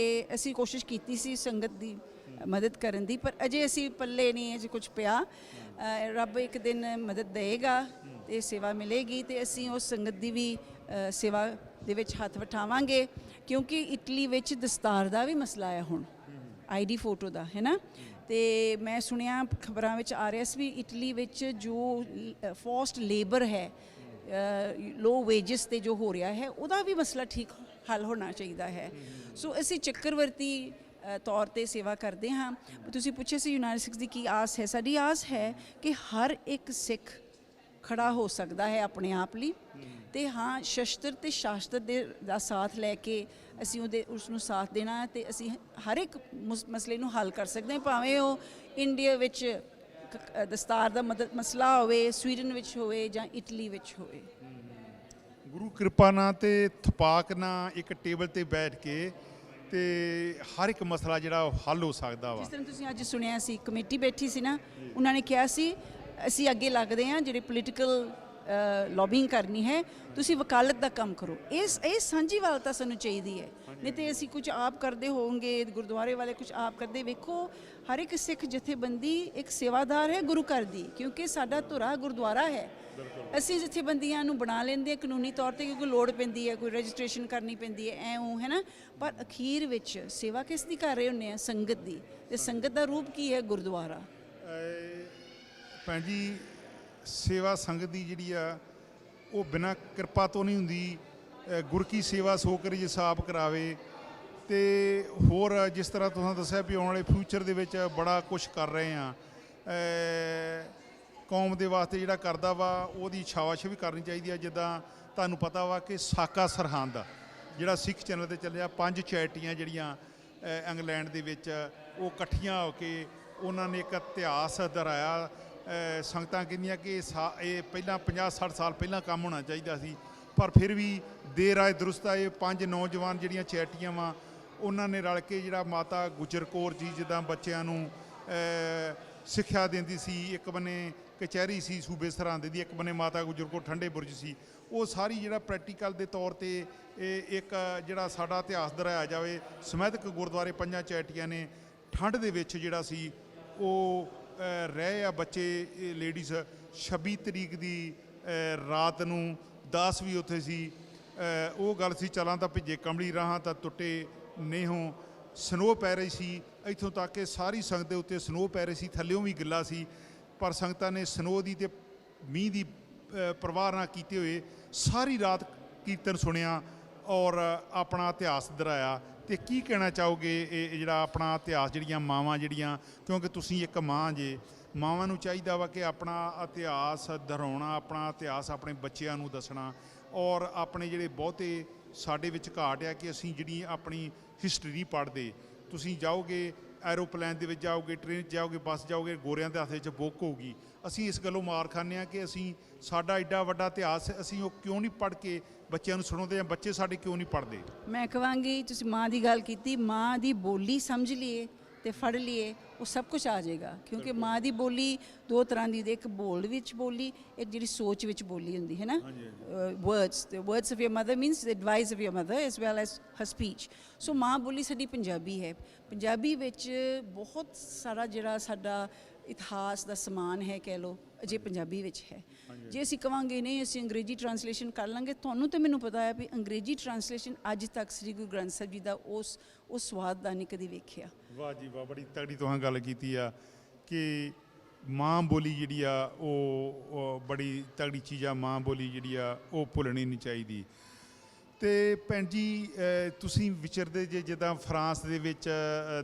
ਅਸੀਂ ਕੋਸ਼ਿਸ਼ ਕੀਤੀ ਸੀ ਸੰਗਤ ਦੀ ਮਦਦ ਕਰਨ ਦੀ, ਪਰ ਅਜੇ ਅਸੀਂ ਪੱਲੇ ਨਹੀਂ ਅਜੇ ਕੁਝ ਪਿਆ। ਰੱਬ ਇੱਕ ਦਿਨ ਮਦਦ ਦੇਵੇਗਾ ਤੇ ਸੇਵਾ ਮਿਲੇਗੀ, ਤੇ ਅਸੀਂ ਉਸ ਸੰਗਤ ਦੀ ਵੀ ਸੇਵਾ ਦੇ ਵਿੱਚ ਹੱਥ ਵਟਾਵਾਂਗੇ, ਕਿਉਂਕਿ ਇਟਲੀ ਵਿੱਚ ਦਸਤਾਰ ਦਾ ਵੀ ਮਸਲਾ ਹੈ ਹੁਣ, ਆਈਡੀ ਫੋਟੋ ਦਾ, ਹੈ ਨਾ। ਤੇ ਮੈਂ ਸੁਣਿਆ ਖਬਰਾਂ ਵਿੱਚ ਆ ਰਿਹਾ ਸੀ ਵੀ ਇਟਲੀ ਵਿੱਚ ਜੋ ਫੋਰਸਡ ਲੇਬਰ ਹੈ, ਲੋ ਵੇਜਸ ਤੇ ਜੋ ਹੋ ਰਿਹਾ ਹੈ, ਉਹਦਾ ਵੀ ਮਸਲਾ ਠੀਕ ਹੱਲ ਹੋਣਾ ਚਾਹੀਦਾ ਹੈ। ਸੋ ਅਸੀਂ ਚੱਕਰਵਰਤੀ ਤੌਰ 'ਤੇ ਸੇਵਾ ਕਰਦੇ ਹਾਂ। ਤੁਸੀਂ ਪੁੱਛਿਆ ਸੀ ਯੂਨਾਈਟਿਡ ਸਿੱਖਸ ਦੀ ਕੀ ਆਸ ਹੈ। ਸਾਡੀ ਆਸ ਹੈ ਕਿ ਹਰ ਇੱਕ ਸਿੱਖ ਖੜਾ ਹੋ ਸਕਦਾ ਹੈ ਆਪਣੇ ਆਪ ਲਈ, ਤੇ ਹਾਂ ਸ਼ਸਤਰ ਤੇ ਸ਼ਾਸਤਰ ਦਾ ਸਾਥ ਲੈ ਕੇ ਅਸੀਂ ਉਸ ਨੂੰ ਸਾਥ ਦੇਣਾ, ਤੇ ਅਸੀਂ ਹਰ ਇੱਕ ਮਸਲੇ ਨੂੰ ਹੱਲ ਕਰ ਸਕਦੇ ਹਾਂ, ਭਾਵੇਂ ਉਹ ਇੰਡੀਆ ਵਿੱਚ ਦਸਤਾਰ ਦਾ ਮਸਲਾ ਹੋਵੇ, ਸਵੀਡਨ ਵਿੱਚ ਹੋਵੇ, ਜਾਂ ਇਟਲੀ ਵਿੱਚ ਹੋਵੇ। ਗੁਰੂ ਕਿਰਪਾ ਨਾਲ ਤੇ ਥਪਾਕ ਨਾਲ ਇੱਕ ਟੇਬਲ ਤੇ ਬੈਠ ਕੇ ਤੇ ਹਰ ਇੱਕ ਮਸਲਾ ਜਿਹੜਾ ਹੱਲ ਹੋ ਸਕਦਾ ਵਾ। ਜਿਸ ਤਰ੍ਹਾਂ ਤੁਸੀਂ ਅੱਜ ਸੁਣਿਆ ਸੀ, ਕਮੇਟੀ ਬੈਠੀ ਸੀ ਨਾ, ਉਹਨਾਂ ਨੇ ਕਿਹਾ ਸੀ ਅਸੀਂ ਅੱਗੇ ਲੱਗਦੇ ਹਾਂ, ਜਿਹੜੇ ਪੋਲੀਟੀਕਲ ਲੌਬਿੰਗ ਕਰਨੀ ਹੈ, ਤੁਸੀਂ ਵਕਾਲਤ ਦਾ ਕੰਮ ਕਰੋ। ਇਹ ਸਾਂਝੀਵਾਲਤਾ ਸਾਨੂੰ ਚਾਹੀਦੀ ਹੈ, ਨਹੀਂ ਤੇ ਅਸੀਂ ਕੁਝ ਆਪ ਕਰਦੇ ਹੋਵਾਂਗੇ, ਗੁਰਦੁਆਰੇ ਵਾਲੇ ਕੁਝ ਆਪ ਕਰਦੇ। ਵੇਖੋ ਹਰ ਇੱਕ ਸਿੱਖ ਜਥੇਬੰਦੀ ਇੱਕ ਸੇਵਾਦਾਰ ਹੈ ਗੁਰੂ ਘਰ ਦੀ, ਕਿਉਂਕਿ ਸਾਡਾ ਧੁਰਾ ਗੁਰਦੁਆਰਾ ਹੈ। ਅਸੀਂ ਜਥੇਬੰਦੀਆਂ ਨੂੰ ਬਣਾ ਲੈਂਦੇ ਹਾਂ ਕਾਨੂੰਨੀ ਤੌਰ 'ਤੇ, ਕਿਉਂਕਿ ਲੋੜ ਪੈਂਦੀ ਹੈ, ਕੋਈ ਰਜਿਸਟ੍ਰੇਸ਼ਨ ਕਰਨੀ ਪੈਂਦੀ ਹੈ, ਹੈ ਨਾ, ਪਰ ਅਖੀਰ ਵਿੱਚ ਸੇਵਾ ਕਿਸ ਦੀ ਕਰ ਰਹੇ ਹੁੰਦੇ ਆ? ਸੰਗਤ ਦੀ। ਤੇ ਸੰਗਤ ਦਾ ਰੂਪ ਕੀ ਹੈ? ਗੁਰਦੁਆਰਾ। ਭੈਣ ਜੀ, ਸੇਵਾ ਸੰਗਤ ਦੀ ਜਿਹੜੀ ਆ ਉਹ ਬਿਨਾਂ ਕਿਰਪਾ ਤੋਂ ਨਹੀਂ ਹੁੰਦੀ। ਗੁਰ ਕੀ ਸੇਵਾ ਸੋ ਕਰੀ ਜਿਸ ਆਪ ਕਰਾਵੇ। ਤੇ ਹੋਰ ਜਿਸ ਤਰ੍ਹਾਂ ਤੁਸੀਂ ਦੱਸਿਆ ਵੀ ਆਉਣ ਵਾਲੇ ਫਿਊਚਰ ਦੇ ਵਿੱਚ ਬੜਾ ਕੁਛ ਕਰ ਰਹੇ ਆ, ਕੌਮ ਦੇ ਵਾਸਤੇ ਜਿਹੜਾ ਕਰਦਾ ਵਾ ਉਹਦੀ ਸ਼ਾਬਾਸ਼ ਵੀ ਕਰਨੀ ਚਾਹੀਦੀ ਆ। ਜਿੱਦਾਂ ਤੁਹਾਨੂੰ ਪਤਾ ਵਾ ਕਿ ਸਾਕਾ ਸਰਹੰਦ ਜਿਹੜਾ ਸਿੱਖ ਚੈਨਲ 'ਤੇ ਚੱਲਿਆ, 5 ਚੈਰਿਟੀਆਂ ਜਿਹੜੀਆਂ ਇੰਗਲੈਂਡ ਦੇ ਵਿੱਚ ਉਹ ਇਕੱਠੀਆਂ ਹੋ ਕੇ ਉਹਨਾਂ ਨੇ ਇੱਕ ਇਤਿਹਾਸ ਦੁਹਰਾਇਆ। ਸੰਗਤਾਂ ਕਹਿੰਦੀਆਂ ਕਿ ਇਹ ਪਹਿਲਾਂ 50-60 ਸਾਲ ਪਹਿਲਾਂ ਕੰਮ ਹੋਣਾ ਚਾਹੀਦਾ ਸੀ, ਪਰ ਫਿਰ ਵੀ ਦੇਰ ਆਏ ਦਰੁਸਤ ਆਏ। 5 ਨੌਜਵਾਨ ਜਿਹੜੀਆਂ ਚੈਰਿਟੀਆਂ ਵਾ ਉਹਨਾਂ ਨੇ ਰਲ ਕੇ ਜਿਹੜਾ ਮਾਤਾ ਗੁਜਰ ਕੌਰ ਜੀ ਜਿੱਦਾਂ ਬੱਚਿਆਂ ਨੂੰ ਸਿੱਖਿਆ ਦਿੰਦੀ ਸੀ, ਇੱਕ ਬੰਨੇ ਕਚਹਿਰੀ ਸੀ ਸੂਬੇ ਸਰਹੰਦ ਦੀ, ਇੱਕ ਬੰਨੇ ਮਾਤਾ ਗੁਜਰ ਕੌਰ ਠੰਡੇ ਬੁਰਜ ਸੀ, ਉਹ ਸਾਰੀ ਜਿਹੜਾ ਪ੍ਰੈਕਟੀਕਲ ਦੇ ਤੌਰ 'ਤੇ ਇੱਕ ਜਿਹੜਾ ਸਾਡਾ ਇਤਿਹਾਸ ਦੁਹਰਾਇਆ ਜਾਵੇ। ਸਮੈਧਕ ਗੁਰਦੁਆਰੇ 5 ਚੈਰਿਟੀਆਂ ਨੇ ਠੰਡ ਦੇ ਵਿੱਚ ਜਿਹੜਾ ਸੀ ਉਹ ਰਹੇ ਆ ਬੱਚੇ, ਲੇਡੀਜ਼। 26 ਤਰੀਕ ਦੀ ਰਾਤ ਨੂੰ 10 ਵੀ ਉੱਥੇ ਸੀ। ਉਹ ਗੱਲ ਸੀ ਚਲਾਂ ਤਾਂ ਭਿੱਜੇ ਕੰਬਲੀ ਰਾਹਾਂ ਤਾਂ ਟੁੱਟੇ ਨੇਹੋਂ। ਸਨੋ ਪੈ ਰਹੀ ਸੀ ਇੱਥੋਂ ਤੱਕ ਕਿ ਸਾਰੀ ਸੰਗਤ ਦੇ ਉੱਤੇ ਸਨੋ ਪੈ ਰਹੀ ਸੀ, ਥੱਲਿਓਂ ਵੀ ਗਿੱਲਾ ਸੀ। ਪਰ ਸੰਗਤਾਂ ਨੇ ਸਨੋਹ ਦੀ ਤੇ ਮੀਂਹ ਦੀ ਪਰਵਾਹ ਨਾ ਕੀਤੇ ਹੋਏ ਸਾਰੀ ਰਾਤ ਕੀਰਤਨ ਸੁਣਿਆ ਔਰ ਆਪਣਾ ਇਤਿਹਾਸ ਦੁਹਰਾਇਆ। ਤੇ ਕੀ ਕਹਿਣਾ ਚਾਹੋਗੇ ਇਹ ਜਿਹੜਾ ਆਪਣਾ ਇਤਿਹਾਸ, ਜਿਹੜੀਆਂ ਮਾਵਾਂ ਜਿਹੜੀਆਂ, ਕਿਉਂਕਿ ਤੁਸੀਂ ਇੱਕ ਮਾਂ ਜੇ, ਮਾਵਾਂ ਨੂੰ ਚਾਹੀਦਾ ਵਾ ਕਿ ਆਪਣਾ ਇਤਿਹਾਸ ਦੁਹਰਾਉਣਾ, ਆਪਣਾ ਇਤਿਹਾਸ ਆਪਣੇ ਬੱਚਿਆਂ ਨੂੰ ਦੱਸਣਾ, ਔਰ ਆਪਣੇ ਜਿਹੜੇ ਬਹੁਤੇ ਸਾਡੇ ਵਿੱਚ ਘਾਟ ਆ ਕਿ ਅਸੀਂ ਜਿਹੜੀ ਆਪਣੀ ਹਿਸਟਰੀ ਨਹੀਂ ਪੜ੍ਹਦੇ। ਤੁਸੀਂ ਜਾਓਗੇ ਐਰੋਪਲੇਨ ਦੇ ਵਿੱਚ ਜਾਓਗੇ, ਟ੍ਰੇਨ 'ਚ ਜਾਓਗੇ, ਬੱਸ ਜਾਓਗੇ, ਗੋਰਿਆਂ ਦੇ ਹੱਥ ਵਿੱਚ ਬੁੱਕ ਹੋਊਗੀ। ਅਸੀਂ ਇਸ ਗੱਲੋਂ ਮਾਰ ਖਾਂਦੇ ਹਾਂ ਕਿ ਅਸੀਂ ਸਾਡਾ ਐਡਾ ਵੱਡਾ ਇਤਿਹਾਸ ਅਸੀਂ ਉਹ ਕਿਉਂ ਨਹੀਂ ਪੜ੍ਹ ਕੇ ਬੱਚਿਆਂ ਨੂੰ ਸੁਣਾਉਂਦੇ, ਜਾਂ ਬੱਚੇ ਸਾਡੇ ਕਿਉਂ ਨਹੀਂ ਪੜ੍ਹਦੇ। ਮੈਂ ਕਹਾਂਗੀ ਤੁਸੀਂ ਮਾਂ ਦੀ ਗੱਲ ਕੀਤੀ, ਮਾਂ ਦੀ ਬੋਲੀ ਸਮਝ ਲਈਏ ਤੇ ਫੜ ਲਈਏ, ਉਹ ਸਭ ਕੁਝ ਆ ਜਾਏਗਾ। ਕਿਉਂਕਿ ਮਾਂ ਦੀ ਬੋਲੀ ਦੋ ਤਰ੍ਹਾਂ ਦੀ, ਇੱਕ ਬੋਲ ਵਿੱਚ ਬੋਲੀ, ਇੱਕ ਜਿਹੜੀ ਸੋਚ ਵਿੱਚ ਬੋਲੀ ਹੁੰਦੀ ਹੈ ਨਾ। Words, the words of your mother means the advice of your mother as well as her speech। ਸੋ ਮਾਂ ਬੋਲੀ ਸਾਡੀ ਪੰਜਾਬੀ ਹੈ। ਪੰਜਾਬੀ ਵਿੱਚ ਬਹੁਤ ਸਾਰਾ ਜਿਹੜਾ ਸਾਡਾ ਇਤਿਹਾਸ ਦਾ ਸਮਾਨ ਹੈ ਕਹਿ ਲਓ, ਅਜੇ ਪੰਜਾਬੀ ਵਿੱਚ ਹੈ। ਜੇ ਅਸੀਂ ਕਵਾਂਗੇ ਨਹੀਂ ਅਸੀਂ ਅੰਗਰੇਜ਼ੀ ਟਰਾਂਸਲੇਸ਼ਨ ਕਰ ਲਾਂਗੇ, ਤੁਹਾਨੂੰ ਤਾਂ ਮੈਨੂੰ ਪਤਾ ਹੈ ਵੀ ਅੰਗਰੇਜ਼ੀ ਟਰਾਂਸਲੇਸ਼ਨ ਅੱਜ ਤੱਕ ਸ੍ਰੀ ਗੁਰੂ ਗ੍ਰੰਥ ਸਾਹਿਬ ਜੀ ਦਾ ਉਸ ਸਵਾਦ ਦਾ ਨਹੀਂ ਕਦੀ ਵੇਖਿਆ। ਵਾਹ ਜੀ ਵਾਹ, ਬੜੀ ਤਗੜੀ ਤੁਹਾਂ ਗੱਲ ਕੀਤੀ ਆ ਕਿ ਮਾਂ ਬੋਲੀ ਜਿਹੜੀ ਆ ਉਹ ਬੜੀ ਤਗੜੀ ਚੀਜ਼ ਆ। ਮਾਂ ਬੋਲੀ ਜਿਹੜੀ ਆ ਉਹ ਭੁੱਲਣੀ ਨਹੀਂ ਚਾਹੀਦੀ। ਤੇ ਭੈਣ ਜੀ ਤੁਸੀਂ ਵਿਚਰਦੇ ਜੇ ਜਿੱਦਾਂ ਫਰਾਂਸ ਦੇ ਵਿੱਚ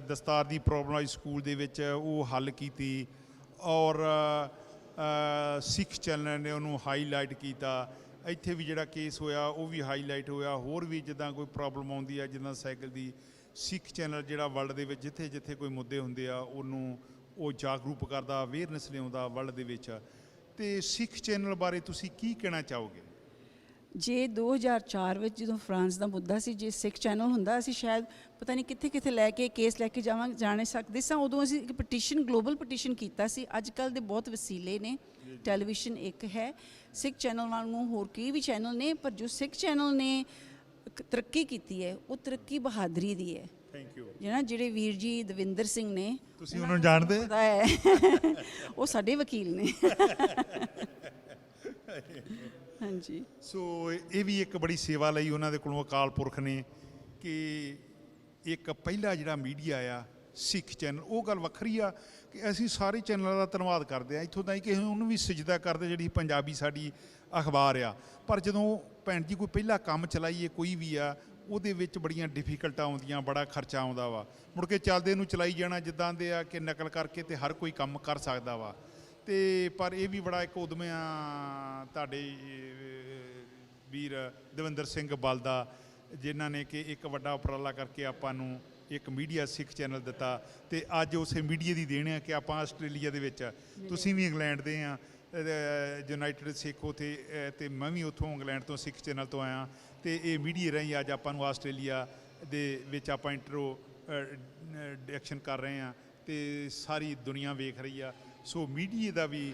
ਦਸਤਾਰ ਦੀ ਪ੍ਰੋਬਲਮ ਆਈ ਸਕੂਲ ਦੇ ਵਿੱਚ, ਉਹ ਹੱਲ ਕੀਤੀ ਔਰ ਸਿੱਖ ਚੈਨਲ ਨੇ ਉਹਨੂੰ ਹਾਈਲਾਈਟ ਕੀਤਾ। ਇੱਥੇ ਵੀ ਜਿਹੜਾ ਕੇਸ ਹੋਇਆ ਉਹ ਵੀ ਹਾਈਲਾਈਟ ਹੋਇਆ। ਹੋਰ ਵੀ ਜਿੱਦਾਂ ਕੋਈ ਪ੍ਰੋਬਲਮ ਆਉਂਦੀ ਆ ਜਿੱਦਾਂ ਸਾਈਕਲ ਦੀ, ਸਿੱਖ ਚੈਨਲ ਜਿਹੜਾ ਵਰਲਡ ਦੇ ਵਿੱਚ ਜਿੱਥੇ ਜਿੱਥੇ ਕੋਈ ਮੁੱਦੇ ਹੁੰਦੇ ਆ ਉਹਨੂੰ ਉਹ ਜਾਗਰੂਕ ਕਰਦਾ, ਅਵੇਅਰਨੈਸ ਲਿਆਉਂਦਾ ਵਰਲਡ ਦੇ ਵਿੱਚ। ਤੇ ਸਿੱਖ ਚੈਨਲ ਬਾਰੇ ਤੁਸੀਂ ਕੀ ਕਹਿਣਾ ਚਾਹੋਗੇ? ਜੇ 2004 ਵਿੱਚ ਜਦੋਂ ਫਰਾਂਸ ਦਾ ਮੁੱਦਾ ਸੀ, ਜੇ ਸਿੱਖ ਚੈਨਲ ਹੁੰਦਾ ਅਸੀਂ ਸ਼ਾਇਦ ਪਤਾ ਨਹੀਂ ਕਿੱਥੇ ਕਿੱਥੇ ਲੈ ਕੇ ਕੇਸ ਲੈ ਕੇ ਜਾਣੇ ਸਕਦੇ ਸਾਂ। ਉਦੋਂ ਅਸੀਂ ਇੱਕ ਪਟੀਸ਼ਨ, ਗਲੋਬਲ ਪਟੀਸ਼ਨ ਕੀਤਾ ਸੀ। ਅੱਜ ਕੱਲ੍ਹ ਦੇ ਬਹੁਤ ਵਸੀਲੇ ਨੇ, ਟੈਲੀਵਿਜ਼ਨ ਇੱਕ ਹੈ, ਸਿੱਖ ਚੈਨਲ ਵਾਂਗੂ ਹੋਰ ਕਈ ਵੀ ਚੈਨਲ ਨੇ, ਪਰ ਜੋ ਸਿੱਖ ਚੈਨਲ ਨੇ ਤਰੱਕੀ ਕੀਤੀ ਹੈ ਉਹ ਤਰੱਕੀ ਬਹਾਦਰੀ ਦੀ ਹੈ। Thank you. ਜਿਹੜੇ ਵੀਰ ਜੀ ਦਵਿੰਦਰ ਸਿੰਘ ਨੇ, ਤੁਸੀਂ ਉਹਨਾਂ ਨੂੰ ਜਾਣਦੇ? ਪਤਾ ਹੈ ਉਹ ਸਾਡੇ ਵਕੀਲ ਨੇ। ਹਾਂਜੀ। ਸੋ ਇਹ ਵੀ ਇੱਕ ਬੜੀ ਸੇਵਾ ਲਈ ਉਹਨਾਂ ਦੇ ਕੋਲੋਂ ਅਕਾਲ ਪੁਰਖ ਨੇ ਕਿ ਇੱਕ ਪਹਿਲਾ ਜਿਹੜਾ ਮੀਡੀਆ ਆ ਸਿੱਖ ਚੈਨਲ, ਉਹ ਗੱਲ ਵੱਖਰੀ ਆ ਕਿ ਅਸੀਂ ਸਾਰੇ ਚੈਨਲਾਂ ਦਾ ਧੰਨਵਾਦ ਕਰਦੇ ਹਾਂ। ਇੱਥੋਂ ਤਾਈਂ ਕਿ ਉਹਨੂੰ ਵੀ ਸਜਦਾ ਕਰਦੇ ਜਿਹੜੀ ਪੰਜਾਬੀ ਸਾਡੀ ਅਖਬਾਰ ਆ। ਪਰ ਜਦੋਂ ਭੈਣ ਜੀ ਕੋਈ ਪਹਿਲਾ ਕੰਮ ਚਲਾਈਏ ਕੋਈ ਵੀ ਆ, ਉਹਦੇ ਵਿੱਚ ਬੜੀਆਂ ਡਿਫੀਕਲਟਾਂ ਆਉਂਦੀਆਂ, ਬੜਾ ਖਰਚਾ ਆਉਂਦਾ ਵਾ। ਮੁੜ ਕੇ ਚੱਲਦੇ ਨੂੰ ਚਲਾਈ ਜਾਣਾ ਜਿੱਦਾਂ ਦੇ ਆ ਕਿ ਨਕਲ ਕਰਕੇ ਤੇ ਹਰ ਕੋਈ ਕੰਮ ਕਰ ਸਕਦਾ ਵਾ। ਤੇ ਪਰ ਇਹ ਵੀ ਬੜਾ ਇੱਕ ਉਦਮ ਆ ਤੁਹਾਡੇ ਵੀਰ ਦਵਿੰਦਰ ਸਿੰਘ ਬਲਦਾ, ਜਿਨ੍ਹਾਂ ਨੇ ਕਿ ਇੱਕ ਵੱਡਾ ਉਪਰਾਲਾ ਕਰਕੇ ਆਪਾਂ ਨੂੰ ਇੱਕ ਮੀਡੀਆ ਸਿੱਖ ਚੈਨਲ ਦਿੱਤਾ। ਤੇ ਅੱਜ ਉਸੇ ਮੀਡੀਆ ਦੀ ਦੇਣ ਆ ਕਿ ਆਪਾਂ ਆਸਟ੍ਰੇਲੀਆ ਦੇ ਵਿੱਚ, ਤੁਸੀਂ ਵੀ ਇੰਗਲੈਂਡ ਦੇ ਆ, ਯੂਨਾਈਟਿਡ ਸਿੱਖ ਉੱਥੇ, ਤੇ ਮੈਂ ਵੀ ਉੱਥੋਂ ਇੰਗਲੈਂਡ ਤੋਂ ਸਿੱਖ ਚੈਨਲ ਤੋਂ ਆਇਆ। ਤੇ ਇਹ ਮੀਡੀਆ ਰਾਹੀਂ ਅੱਜ ਆਪਾਂ ਨੂੰ ਆਸਟ੍ਰੇਲੀਆ ਦੇ ਵਿੱਚ ਆਪਾਂ ਇੰਟਰੋਡਕਸ਼ਨ ਕਰ ਰਹੇ ਹਾਂ ਤੇ ਸਾਰੀ ਦੁਨੀਆ ਵੇਖ ਰਹੀ ਆ। ਸੋ ਮੀਡੀਆ ਦਾ ਵੀ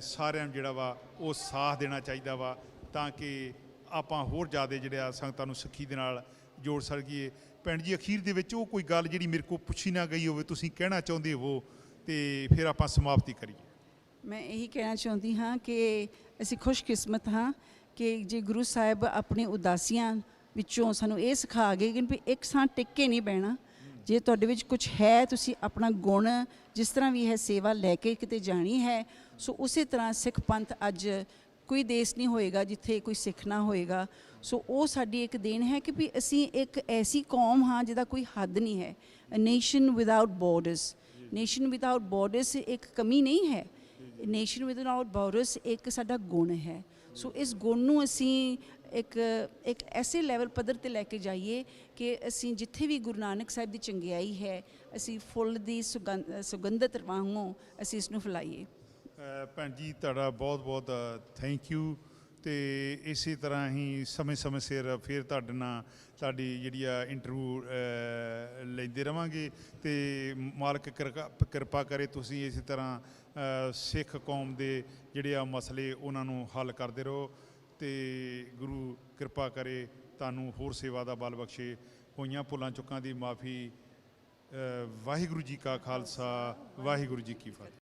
ਸਾਰਿਆਂ ਨੂੰ ਜਿਹੜਾ ਵਾ ਉਹ ਸਾਥ ਦੇਣਾ ਚਾਹੀਦਾ ਵਾ, ਤਾਂ ਕਿ ਆਪਾਂ ਹੋਰ ਜ਼ਿਆਦਾ ਜਿਹੜਾ ਸੰਗਤਾਂ ਨੂੰ ਸਿੱਖੀ ਦੇ ਨਾਲ ਜੋੜ ਸਕੀਏ। ਭੈਣ ਜੀ ਅਖੀਰ ਦੇ ਵਿੱਚ ਉਹ ਕੋਈ ਗੱਲ ਜਿਹੜੀ ਮੇਰੇ ਕੋਲ ਪੁੱਛੀ ਨਾ ਗਈ ਹੋਵੇ, ਤੁਸੀਂ ਕਹਿਣਾ ਚਾਹੁੰਦੇ ਹੋ, ਤੇ ਫਿਰ ਆਪਾਂ ਸਮਾਪਤੀ ਕਰੀਏ। ਮੈਂ ਇਹੀ ਕਹਿਣਾ ਚਾਹੁੰਦੀ ਹਾਂ ਕਿ ਅਸੀਂ ਖੁਸ਼ਕਿਸਮਤ ਹਾਂ ਕਿ ਜੇ ਗੁਰੂ ਸਾਹਿਬ ਆਪਣੀ ਉਦਾਸੀਆਂ ਵਿੱਚੋਂ ਸਾਨੂੰ ਇਹ ਸਿਖਾ ਗਏ ਕਿ ਵੀ ਇੱਕ ਥਾਂ ਟਿਕ ਕੇ ਨਹੀਂ ਬਹਿਣਾ। ਜੇ ਤੁਹਾਡੇ ਵਿੱਚ ਕੁਝ ਹੈ, ਤੁਸੀਂ ਆਪਣਾ ਗੁਣ ਜਿਸ ਤਰ੍ਹਾਂ ਵੀ ਹੈ ਸੇਵਾ ਲੈ ਕੇ ਕਿਤੇ ਜਾਣੀ ਹੈ। ਸੋ ਉਸੇ ਤਰ੍ਹਾਂ ਸਿੱਖ ਪੰਥ, ਅੱਜ ਕੋਈ ਦੇਸ਼ ਨਹੀਂ ਹੋਏਗਾ ਜਿੱਥੇ ਕੋਈ ਸਿੱਖ ਨਾ ਹੋਏਗਾ। ਸੋ ਉਹ ਸਾਡੀ ਇੱਕ ਦੇਣ ਹੈ ਕਿ ਵੀ ਅਸੀਂ ਇੱਕ ਐਸੀ ਕੌਮ ਹਾਂ ਜਿਹਦਾ ਕੋਈ ਹੱਦ ਨਹੀਂ ਹੈ। A nation without borders. Nation without borders ਇੱਕ ਕਮੀ ਨਹੀਂ ਹੈ। ਨੇਸ਼ਨ ਵਿਦਆਊਟ ਬਾਰਡਰਸ ਇੱਕ ਸਾਡਾ ਗੁਣ ਹੈ। ਸੋ ਇਸ ਗੁਣ ਨੂੰ ਅਸੀਂ ਇੱਕ ਐਸੇ ਲੈਵਲ ਪੱਧਰ 'ਤੇ ਲੈ ਕੇ ਜਾਈਏ ਕਿ ਅਸੀਂ ਜਿੱਥੇ ਵੀ ਗੁਰੂ ਨਾਨਕ ਸਾਹਿਬ ਦੀ ਚੰਗਿਆਈ ਹੈ, ਅਸੀਂ ਫੁੱਲ ਦੀ ਸੁਗੰਧਤ ਵਾਂਗੂ ਅਸੀਂ ਇਸ ਨੂੰ ਫੈਲਾਈਏ। ਭੈਣ ਜੀ ਤੁਹਾਡਾ ਬਹੁਤ ਬਹੁਤ ਥੈਂਕ ਯੂ। ਤੇ ਇਸੇ ਤਰ੍ਹਾਂ ਹੀ ਸਮੇਂ ਸਿਰ ਫਿਰ ਤੁਹਾਡੇ ਨਾਲ ਤੁਹਾਡੀ ਜਿਹੜੀ ਆ ਇੰਟਰਵਿਊ ਲੈਂਦੇ ਰਵਾਂਗੇ। ਤੇ ਮਾਲਕ ਕਿਰਪਾ ਕਰੇ ਤੁਸੀਂ ਇਸੇ ਤਰ੍ਹਾਂ ਸਿੱਖ ਕੌਮ ਦੇ ਜਿਹੜੇ ਆ ਮਸਲੇ ਉਹਨਾਂ ਨੂੰ ਹੱਲ ਕਰਦੇ ਰਹੋ, ਤੇ ਗੁਰੂ ਕਿਰਪਾ ਕਰੇ ਤੁਹਾਨੂੰ ਹੋਰ ਸੇਵਾ ਦਾ ਬਲ ਬਖਸ਼ੇ। ਹੋਈਆਂ ਭੁੱਲਾਂ ਚੁੱਕਾਂ ਦੀ ਮਾਫੀ। ਵਾਹਿਗੁਰੂ ਜੀ ਕਾ ਖਾਲਸਾ, ਵਾਹਿਗੁਰੂ ਜੀ ਕੀ ਫਤਿਹ।